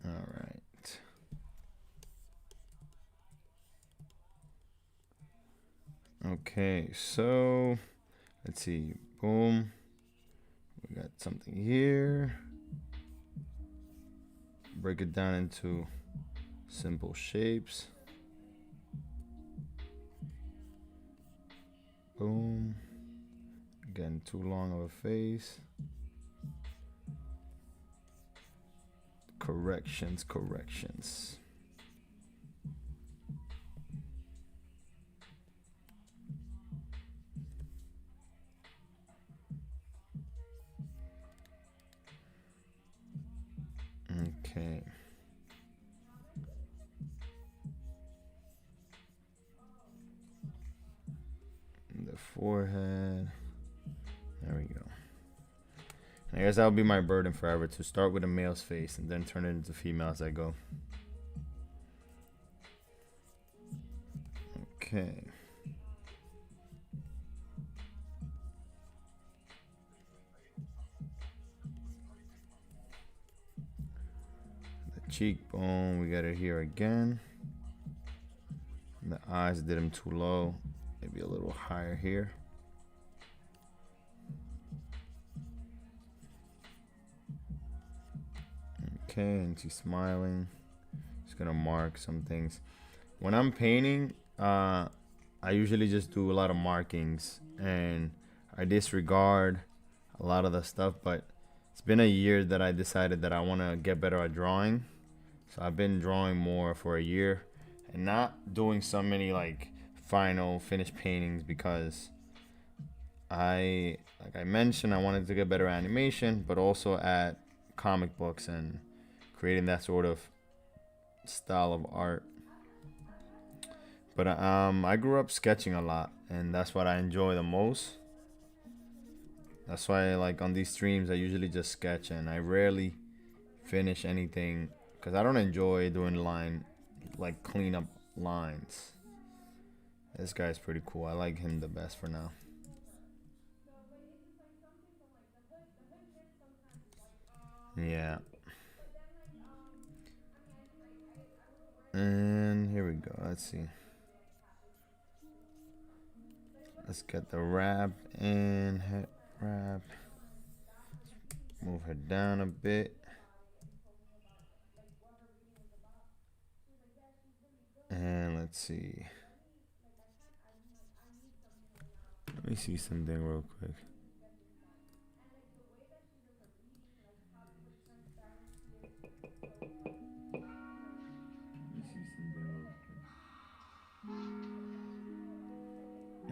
All right. Okay, so let's see. Boom. We got something here. Break it down into simple shapes. Boom. Again, too long of a face. Corrections. Okay. The forehead. There we go. I guess that'll be my burden forever, to start with a male's face and then turn it into female as I go. Okay. The cheekbone, we got it here again. The eyes, did them too low. Maybe a little higher here. Okay, and she's smiling. Just gonna mark some things. When I'm painting, I usually just do a lot of markings and I disregard a lot of the stuff, but it's been a year that I decided that I want to get better at drawing. So I've been drawing more for a year and not doing so many like final finished paintings, because like I mentioned, I wanted to get better at animation, but also at comic books and creating that sort of style of art. But I grew up sketching a lot, and that's what I enjoy the most. That's why, like, on these streams, I usually just sketch, and I rarely finish anything because I don't enjoy doing like clean up lines. This guy's pretty cool. I like him the best for now. Yeah. And here we go. Let's see. Let's get the wrap and head wrap. Move her down a bit. And let's see. Let me see something real quick.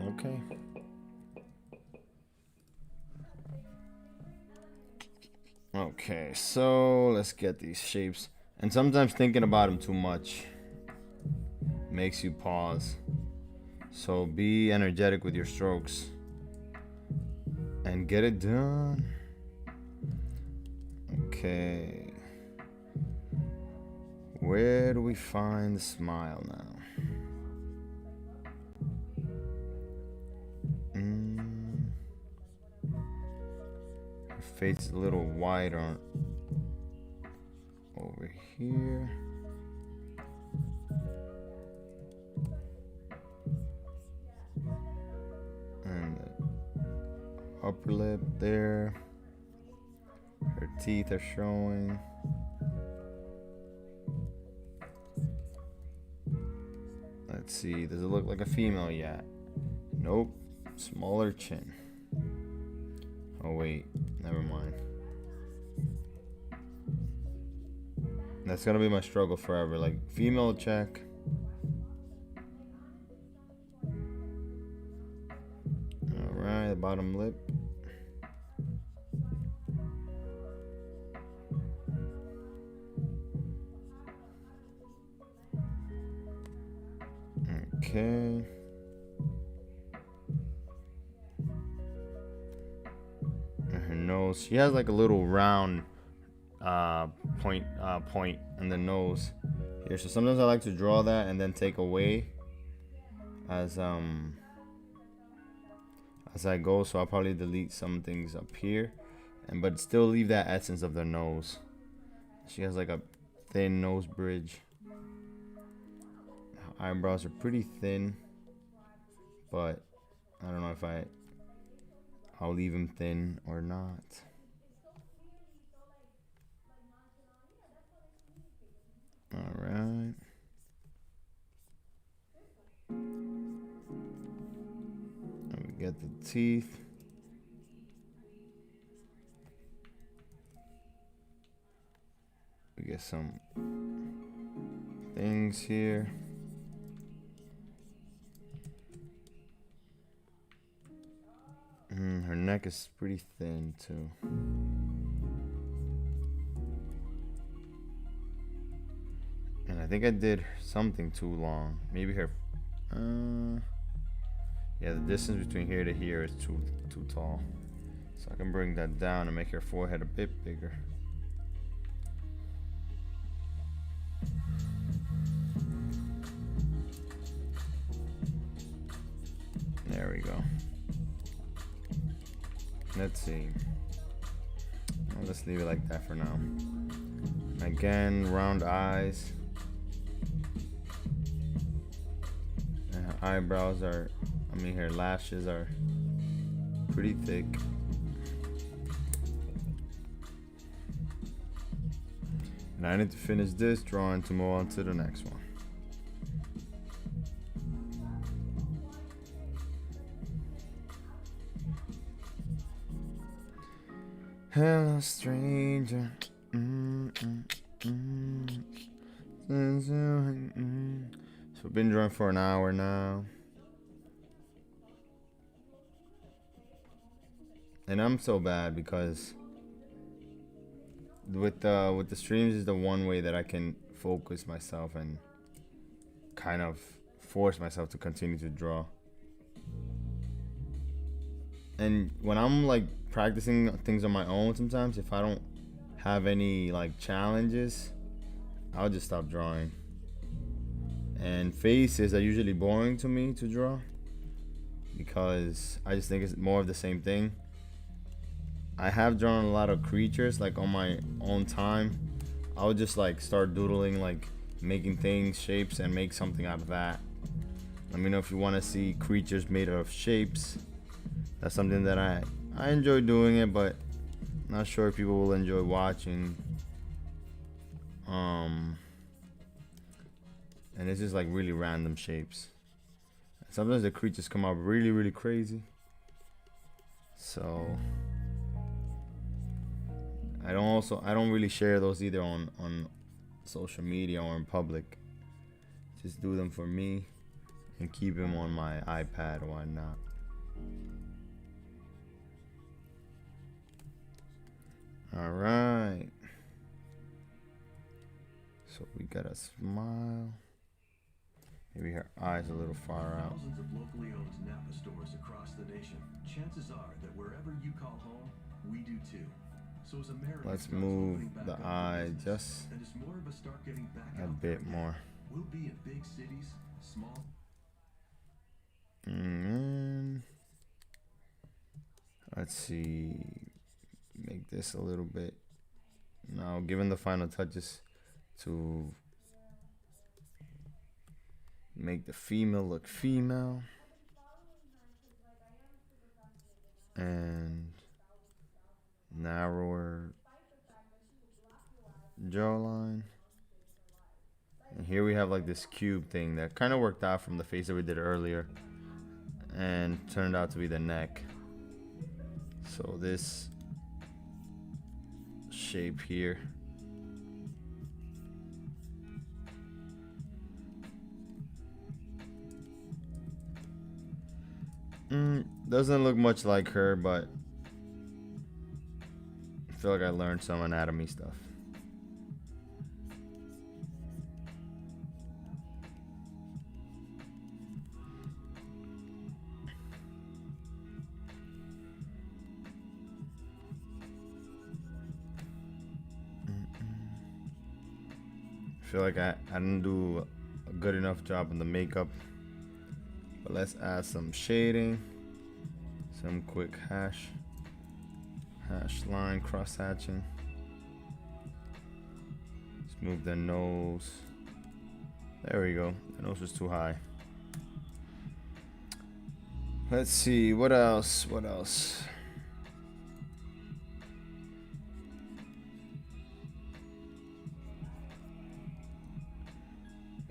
Okay. Okay, so let's get these shapes. And sometimes thinking about them too much makes you pause. So be energetic with your strokes and get it done. Okay. Where do we find the smile now? Her face is a little wider over here. And the upper lip there. Her teeth are showing. Let's see, does it look like a female yet? Nope. Smaller chin. Oh wait, never mind. That's gonna be my struggle forever. Like, female check. Alright, the bottom lip. Okay. And her nose. She has like a little round point in the nose here. So sometimes I like to draw that and then take away as I go. So I'll probably delete some things up here, but still leave that essence of the nose. She has like a thin nose bridge. Her eyebrows are pretty thin, but I don't know if I'll leave them thin or not. All right. And we get the teeth. We get some things here. Her neck is pretty thin too. And I think I did something too long. Maybe her yeah, the distance between here to here is too tall. So I can bring that down and make her forehead a bit bigger. There we go. Let's see. Well, let's leave it like that for now. Again, round eyes. And her eyebrows are, her lashes are pretty thick. And I need to finish this drawing to move on to the next one. Hello, stranger. So we've been drawing for an hour now. And I'm so bad because with the streams is the one way that I can focus myself and kind of force myself to continue to draw. And when I'm like practicing things on my own, sometimes if I don't have any like challenges, I'll just stop drawing. And faces are usually boring to me to draw because I just think it's more of the same thing. I have drawn a lot of creatures like on my own time. I'll just like start doodling, like making things, shapes, and make something out of that. Let me know if you want to see creatures made of shapes. That's something that I enjoy doing it, but not sure if people will enjoy watching. And it's just like really random shapes. Sometimes the creatures come out really, really crazy. So I don't really share those either on social media or in public. Just do them for me and keep them on my iPad or whatnot. All right. So we got a smile. Maybe her eyes a little far out. Thousands of locally owned Napa stores across the nation. Chances are that wherever you call home, we do too. So as America Let's move the eye just and it's more of a start getting back a out bit there. more. We'll be in big cities, small. And let's see, make this a little bit. Now, given the final touches to make the female look female and narrower jawline. And here we have like this cube thing that kind of worked out from the face that we did earlier and turned out to be the neck. So this shape here doesn't look much like her, but I feel like I learned some anatomy stuff. I feel like I didn't do a good enough job on the makeup. But let's add some shading, some quick hash line, cross hatching. Let's move the nose. There we go. The nose was too high. Let's see, what else?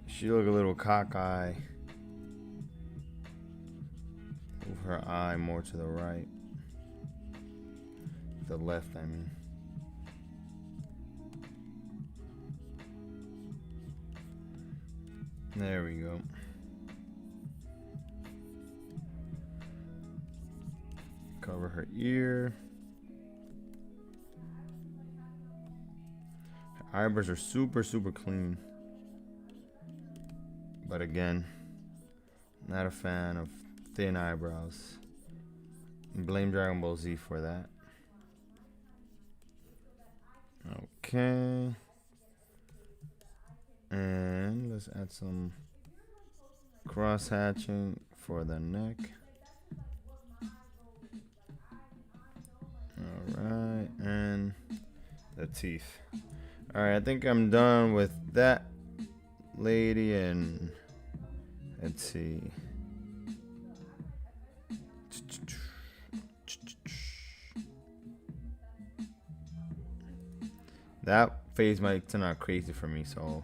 She look a little cockeyed. Move her eye more to the right. The left, I mean. There we go. Cover her ear. Her eyebrows are super, super clean. But again, not a fan of thin eyebrows. Blame Dragon Ball Z for that. Okay. And let's add some cross hatching for the neck. Alright, and the teeth. Alright, I think I'm done with that lady, and let's see. That phase might turn out crazy for me, so I'm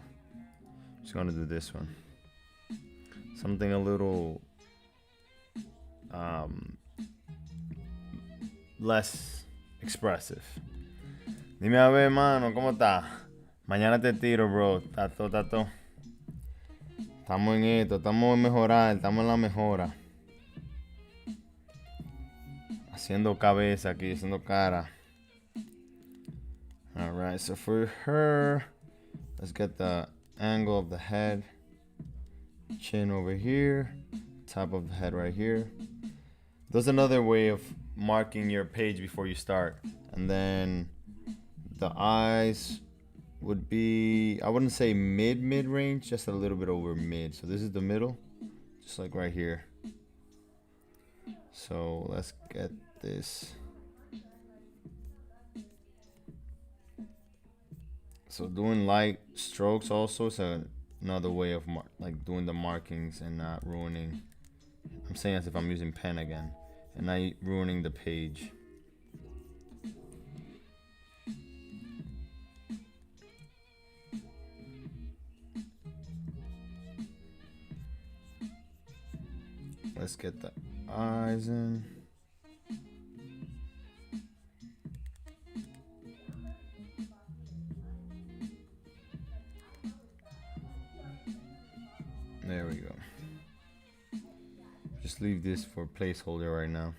just gonna do this one. Something a little less expressive. Dime a ver, mano, ¿cómo está? Mañana te tiro, bro. Tato. Estamos en esto, estamos en mejorar, estamos en la mejora. Haciendo cabeza aquí, haciendo cara. Alright, so for her, let's get the angle of the head, chin over here, top of the head right here. There's another way of marking your page before you start. And then the eyes would be, I wouldn't say mid range, just a little bit over mid. So this is the middle, just like right here. So let's get this. So doing light strokes also is another way of like doing the markings and not ruining. I'm saying as if I'm using pen again and not ruining the page. Let's get the eyes in. There we go. Just leave this for placeholder right now.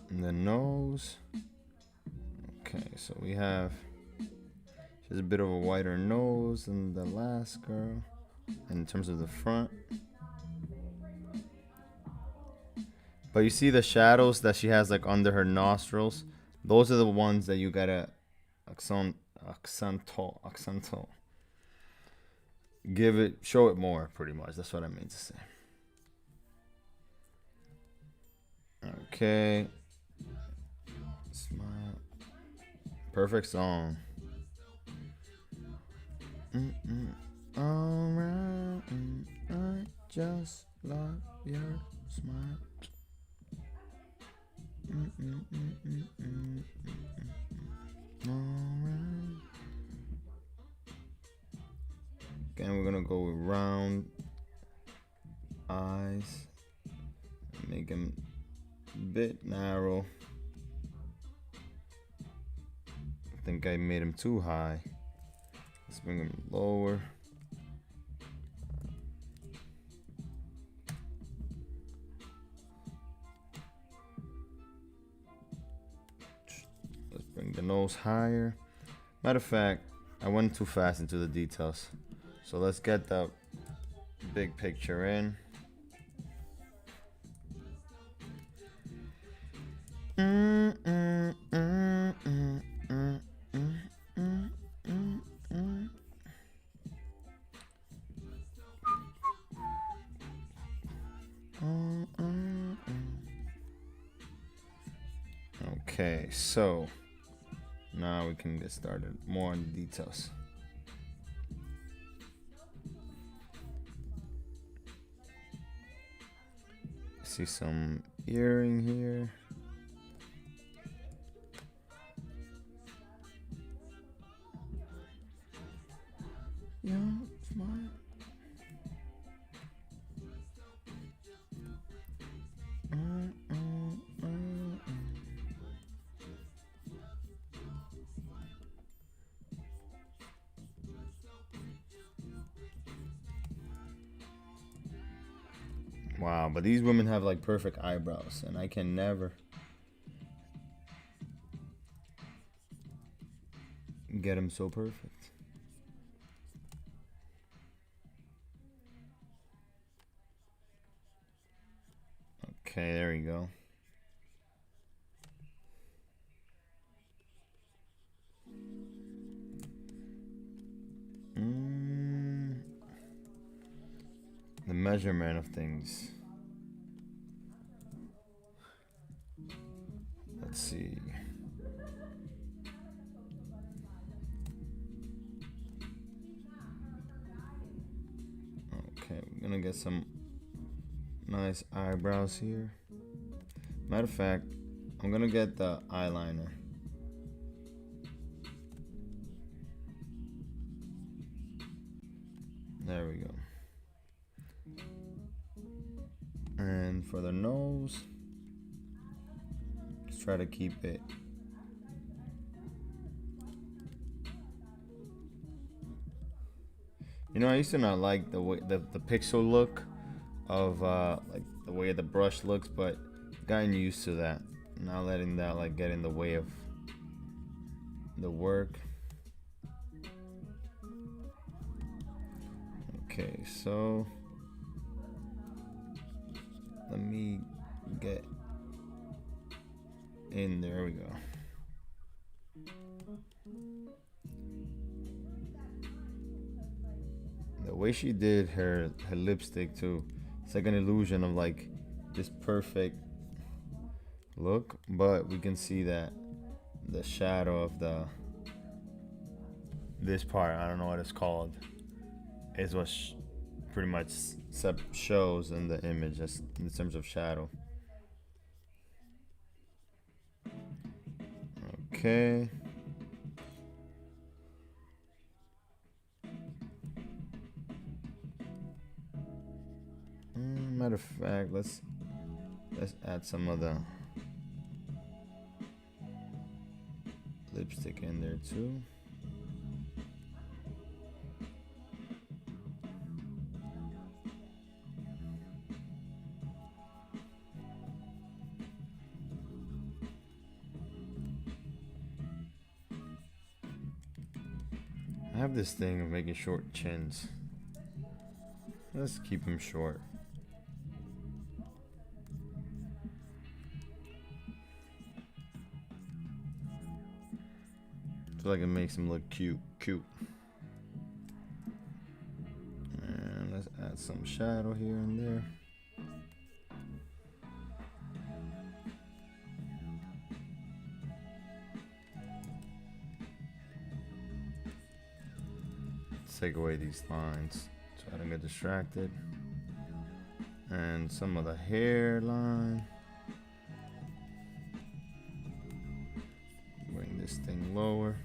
And the nose. Okay, so we have just a bit of a wider nose than the last girl. In terms of the front. But you see the shadows that she has like under her nostrils? Those are the ones that you gotta accentuate. Show it more, pretty much. That's what I mean to say. Okay. Smile. Perfect song. Alright, I just love your smile. Alright. Again, we're gonna go with round eyes. Make them a bit narrow. I think I made them too high. Let's bring them lower. Let's bring the nose higher. Matter of fact, I went too fast into the details. So let's get the big picture in. Okay, so now we can get started more on the details. See some earring here. Yeah, smile. Wow, but these women have like perfect eyebrows, and I can never get them so perfect. Okay, there you go. The measurement of things. Let's see. Okay, we're gonna get some nice eyebrows here. Matter of fact, I'm gonna get the eyeliner. There we go. And for the nose, just try to keep it I used to not like the way the pixel look of like the way the brush looks, but gotten used to that. Not letting that like get in the way of the work. Okay, so let me get in there. We go. The way she did her lipstick too, it's like an illusion of like this perfect look, but we can see that the shadow of this part, I don't know what it's called, is what pretty much shows in the image just in terms of shadow. Okay. Matter of fact, let's add some of the lipstick in there too. I have this thing of making short chins. Let's keep them short. I feel like it makes him look cute. And let's add some shadow here and there. Let's take away these lines so I don't get distracted. And some of the hairline. Bring this thing lower.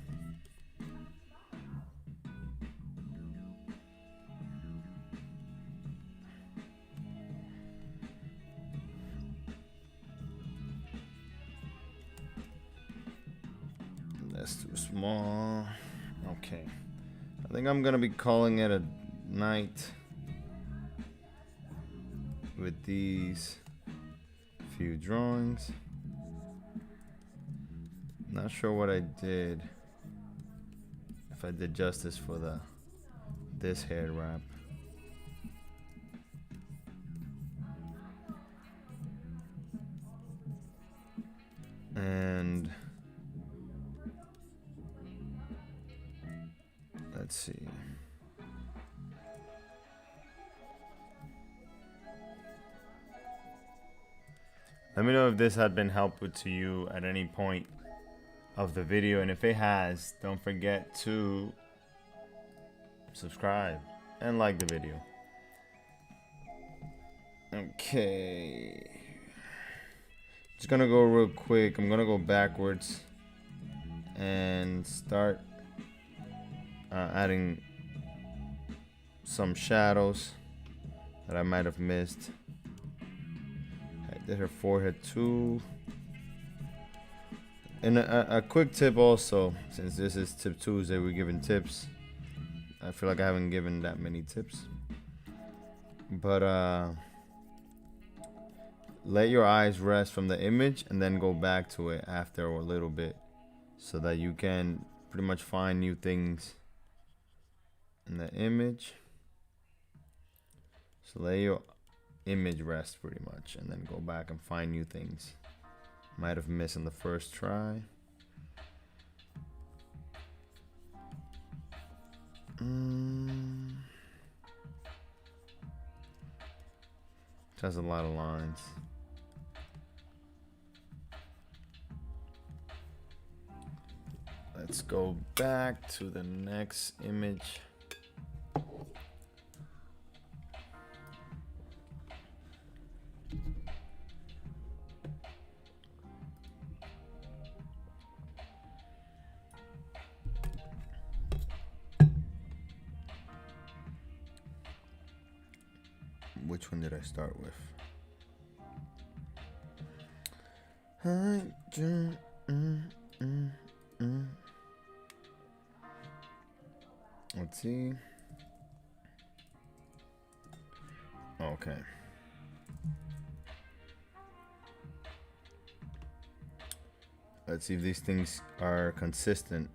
That's too small. Okay. I think I'm gonna be calling it a night with these few drawings. Not sure what I did, if I did justice for this hair wrap. And let's see. Let me know if this had been helpful to you at any point of the video, and if it has, don't forget to subscribe and like the video. Okay, just gonna go real quick. I'm gonna go backwards and start adding some shadows that I might have missed. I did her forehead too. And a quick tip also, since this is Tip Tuesday, we're giving tips. I feel like I haven't given that many tips. But let your eyes rest from the image and then go back to it after a little bit, so that you can pretty much find new things in the image. So let your image rest pretty much, and then go back and find new things might have missed in the first try. It has a lot of lines. Let's go back to the next image. Which one did I start with? Let's see. Okay. Let's see if these things are consistent.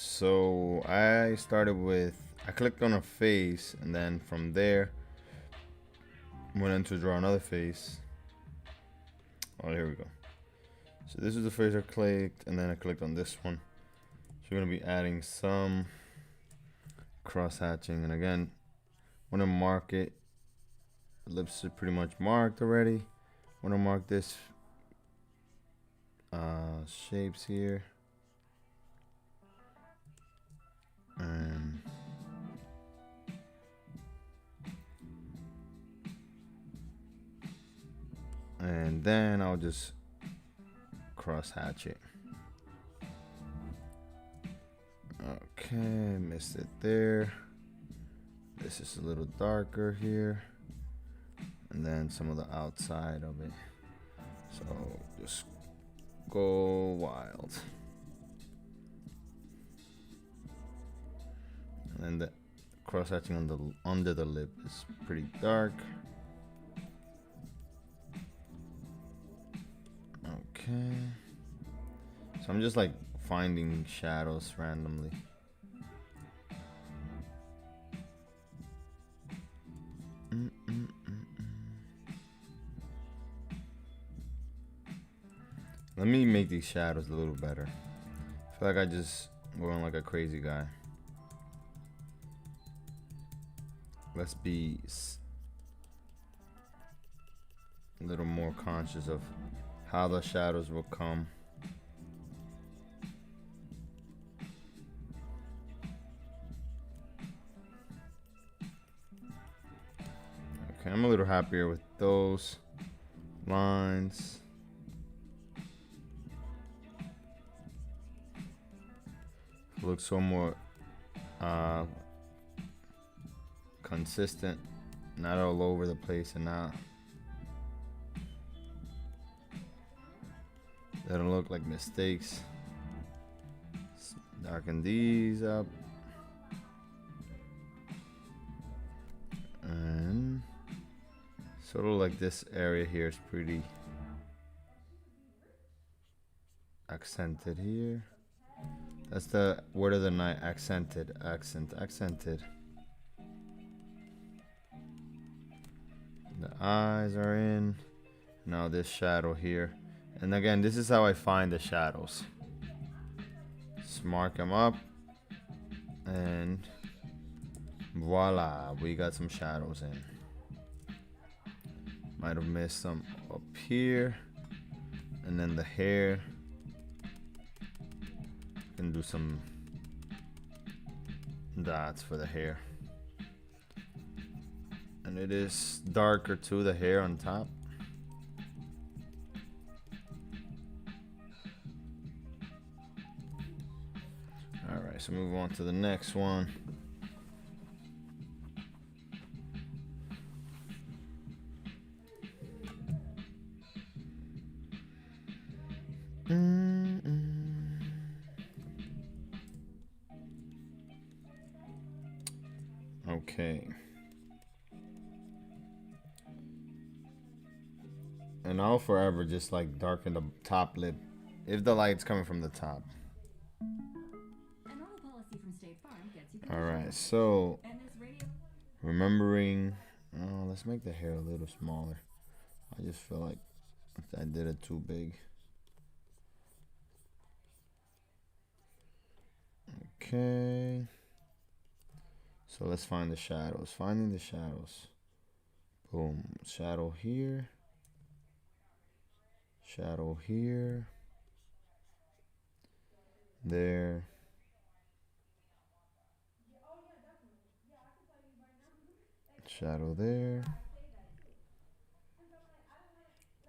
So I started with, I clicked on a face, and then from there went in to draw another face. Oh, here we go. So this is the face I clicked, and then I clicked on this one. So we're gonna be adding some cross hatching, and again, want to mark it. The lips are pretty much marked already. Want to mark this shapes here, and then I'll just cross hatch it. Okay, missed it there. This is a little darker here, and then some of the outside of it. So just go wild. And then the cross hatching on the under the lip is pretty dark. Okay. So I'm just like finding shadows randomly. Let me make these shadows a little better. I feel like I just going like a crazy guy. Let's be a little more conscious of how the shadows will come. Okay, I'm a little happier with those lines. Looks somewhat consistent, not all over the place, and not they don't look like mistakes. Darken these up, and sort of like this area here is pretty accented here. That's the word of the night, accented, accented. The eyes are in. Now this shadow here. And again, this is how I find the shadows. Just mark them up. And voila, we got some shadows in. Might have missed some up here. And then the hair. Can do some dots for the hair. And it is darker too, the hair on top. Alright, so move on to the next one. Okay. And I'll forever just like darken the top lip if the light's coming from the top. Alright, so remembering, oh, let's make the hair a little smaller. I just feel like I did it too big. Okay. So let's find the shadows. Finding the shadows. Boom. Shadow here. Shadow here. There. Shadow there.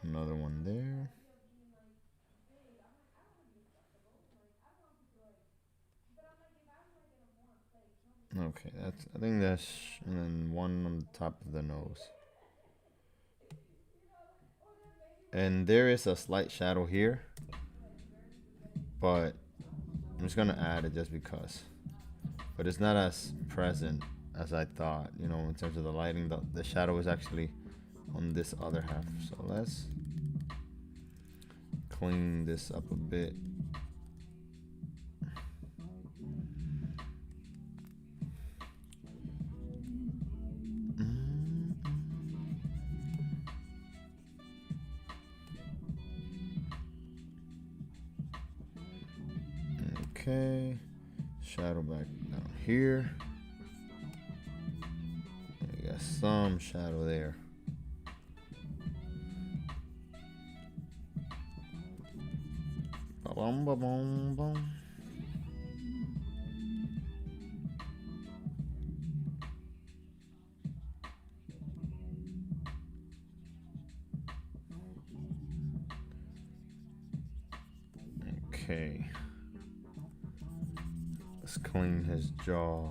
Another one there. Okay, that's, I think that's, and then one on the top of the nose. And there is a slight shadow here, but I'm just gonna add it just because. But it's not as present as I thought, you know, in terms of the lighting. The shadow is actually on this other half. So let's clean this up a bit. Okay. Shadow back down here. We got some shadow there. Ba-bum, ba-bum, bum. Okay. Let's clean his jaw.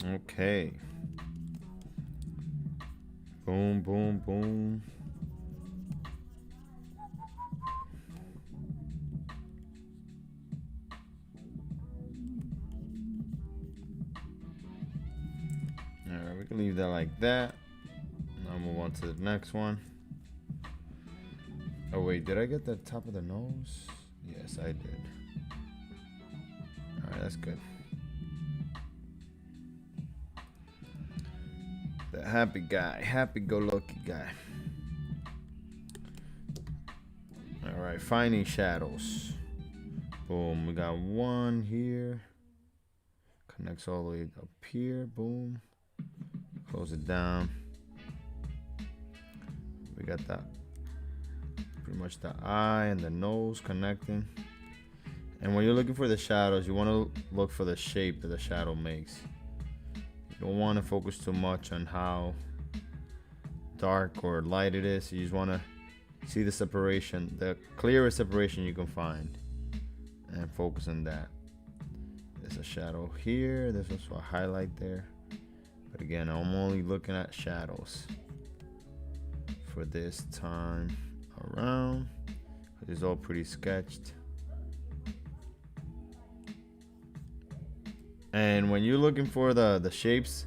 Okay. Boom, boom, boom. Alright, we can leave that like that. Now move on to the next one. Oh wait, did I get the top of the nose? Yes, I did. Alright, that's good. The happy guy, happy-go-lucky guy. Alright, finding shadows. Boom, we got one here. Connects all the way up here, boom. Close it down. We got that, pretty much the eye and the nose connecting. And when you're looking for the shadows, you want to look for the shape that the shadow makes. You don't want to focus too much on how dark or light it is. You just want to see the separation, the clearest separation you can find, and focus on that. There's a shadow here. There's also a highlight there. But again, I'm only looking at shadows for this time around. It's all pretty sketched. And when you're looking for the shapes,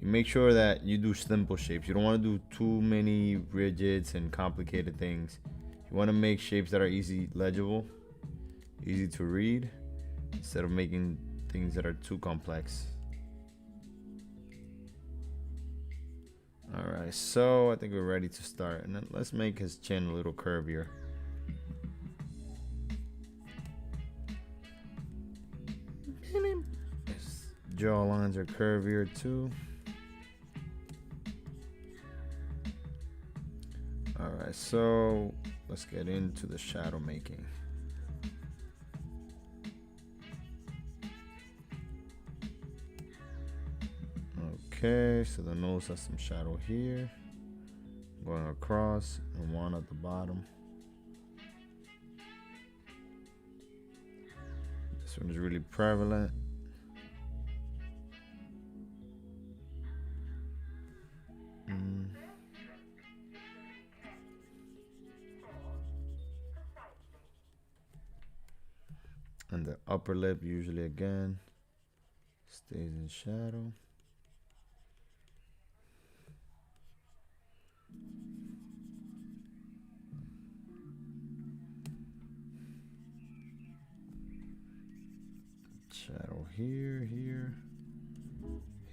you make sure that you do simple shapes. You don't want to do too many rigids and complicated things. You want to make shapes that are easy legible, easy to read, instead of making things that are too complex. Alright, so I think we're ready to start. And then let's make his chin a little curvier. His jaw lines are curvier too. Alright, so let's get into the shadow making. Okay, so the nose has some shadow here, going across, and one at the bottom. This one is really prevalent. And the upper lip usually again stays in shadow. Shadow here,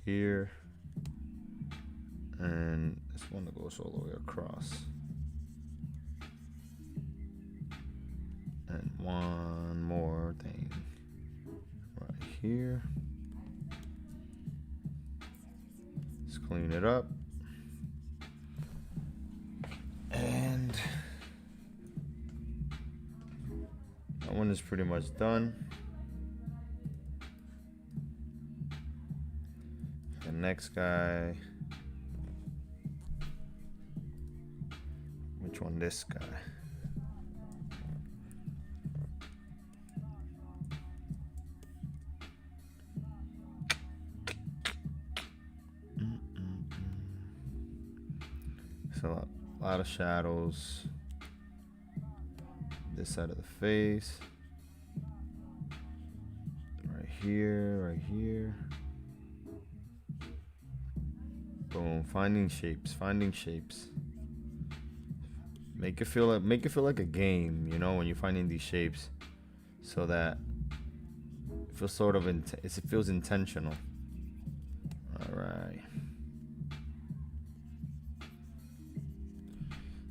here, and this one that goes all the way across. And one more thing right here. Let's clean it up. And that one is pretty much done. The next guy, which one? This guy. So a lot of shadows. This side of the face. Right here, right here. Boom, finding shapes, finding shapes. Make it feel like a game, you know, when you're finding these shapes, so that it feels sort of it feels intentional. All right.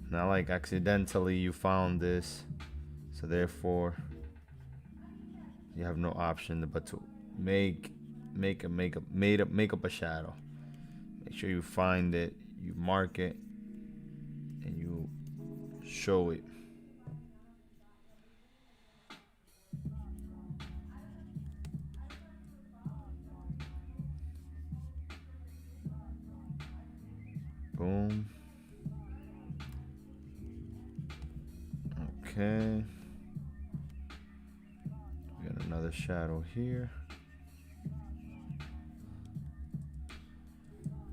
Not like accidentally you found this, so therefore you have no option but to make up a shadow. Make sure you find it, you mark it, and you show it. Boom. Okay. We got another shadow here.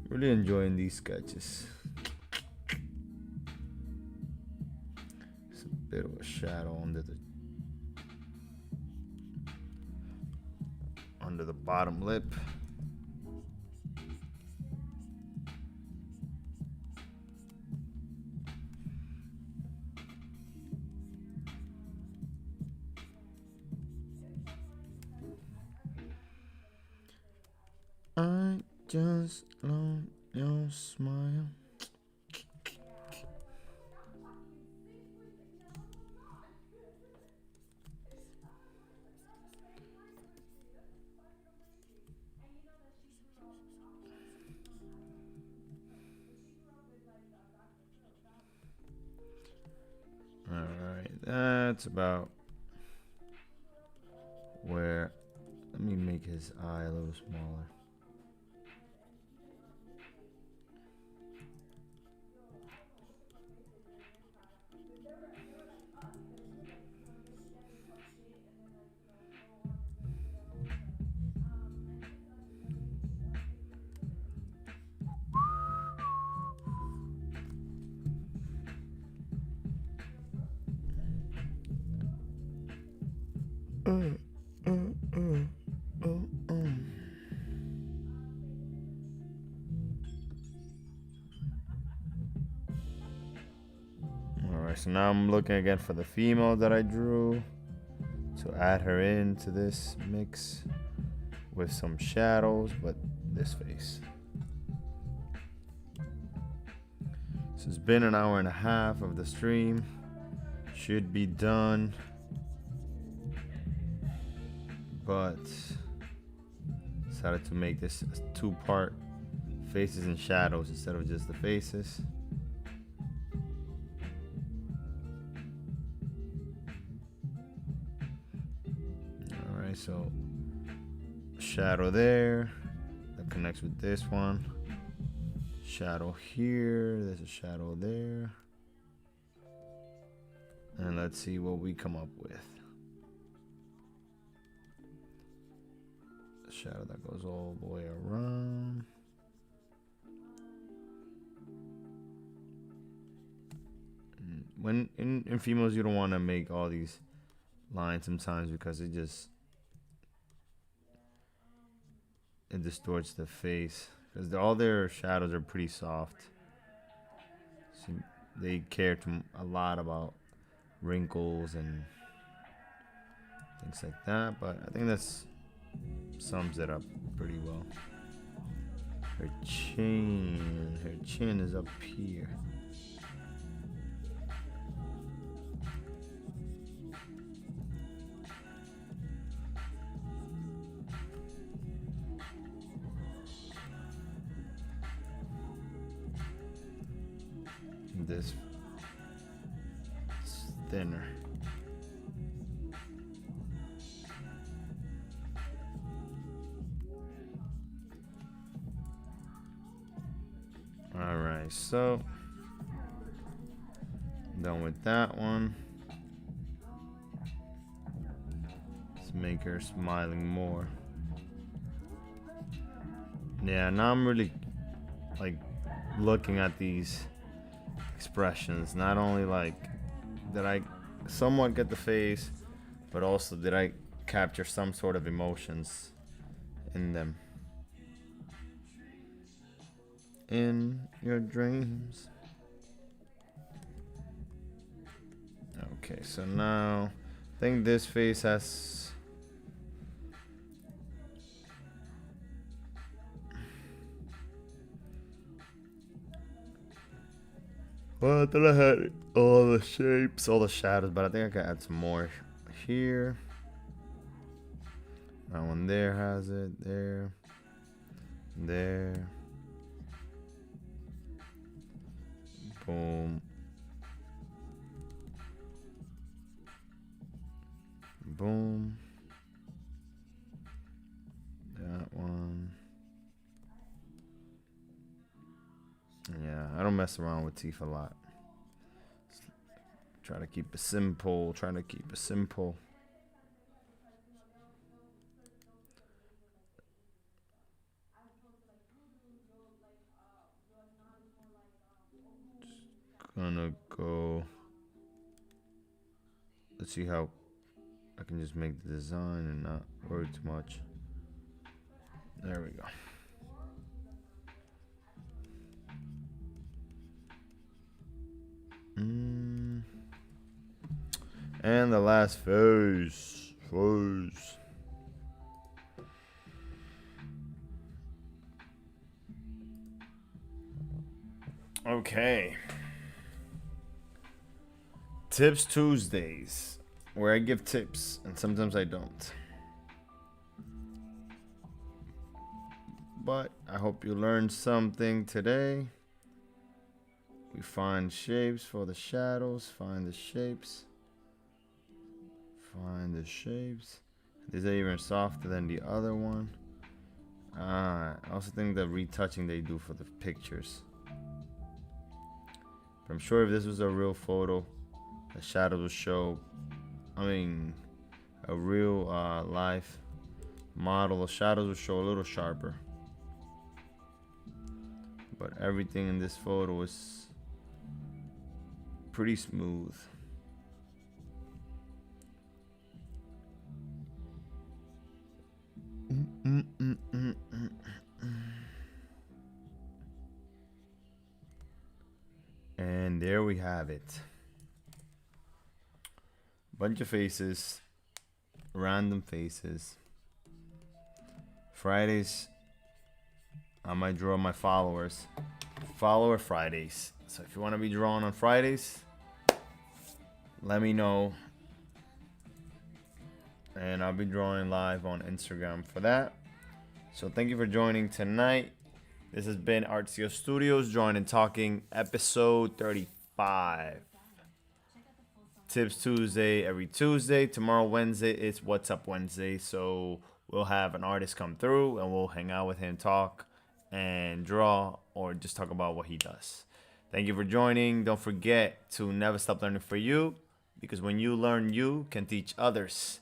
Really enjoying these sketches. It's a bit of a shadow under the bottom lip. I just love your smile. All right, that's about where. Let me make his eye a little smaller. Alright, so now I'm looking again for the female that I drew to add her into this mix with some shadows, but this face. So it's been an hour and a half of the stream. Should be done, but decided to make this a two-part, faces and shadows instead of just the faces. Alright, so shadow there that connects with this one. Shadow here, there's a shadow there. And let's see what we come up with. A shadow that goes all the way around. When in females, you don't want to make all these lines sometimes because it distorts the face, because all their shadows are pretty soft. So they care a lot about wrinkles and things like that, but I think that's sums it up pretty well. Her chin is up here. This is thinner. All right, so done with that one. Let's make her smiling more. Yeah, now I'm really like looking at these expressions. Not only like did I somewhat get the face, but also did I capture some sort of emotions in them. In your dreams. Okay, so now I think this face has. Well, I thought I had all the shapes, all the shadows, but I think I can add some more here. That one there has it. There. There. Boom. Boom. That one. Yeah, I don't mess around with teeth a lot. Try to keep it simple. Gonna go. Let's see how I can just make the design and not worry too much. There we go. And the last face. Okay. Tips Tuesdays, where I give tips and sometimes I don't. But I hope you learned something today. We find shapes for the shadows. Find the shapes. These are even softer than the other one. I also think the retouching they do for the pictures. But I'm sure if this was a real photo, the shadows will show. I mean, a real live model, the shadows will show a little sharper. But everything in this photo is pretty smooth. And there we have it. Bunch of faces, random faces. Fridays, I might draw my followers. Follower Fridays. So if you want to be drawn on Fridays, let me know. And I'll be drawing live on Instagram for that. So thank you for joining tonight. This has been Artclstudios, Drawing and Talking, episode 35. Tips Tuesday every Tuesday. Tomorrow, Wednesday, it's What's Up Wednesday. So we'll have an artist come through and we'll hang out with him, talk and draw, or just talk about what he does. Thank you for joining. Don't forget to never stop learning for you, because when you learn, you can teach others.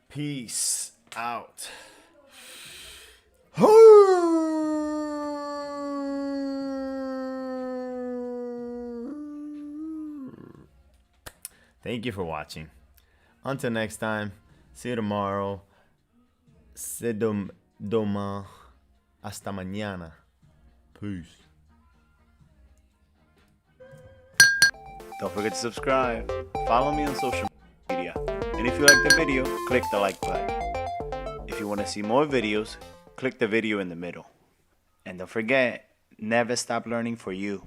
Peace out. Thank you for watching. Until next time, see you tomorrow. Se doma. Hasta mañana. Peace. Don't forget to subscribe. Follow me on social media. And if you like the video, click the like button. If you want to see more videos, click the video in the middle. And don't forget, never stop learning for you.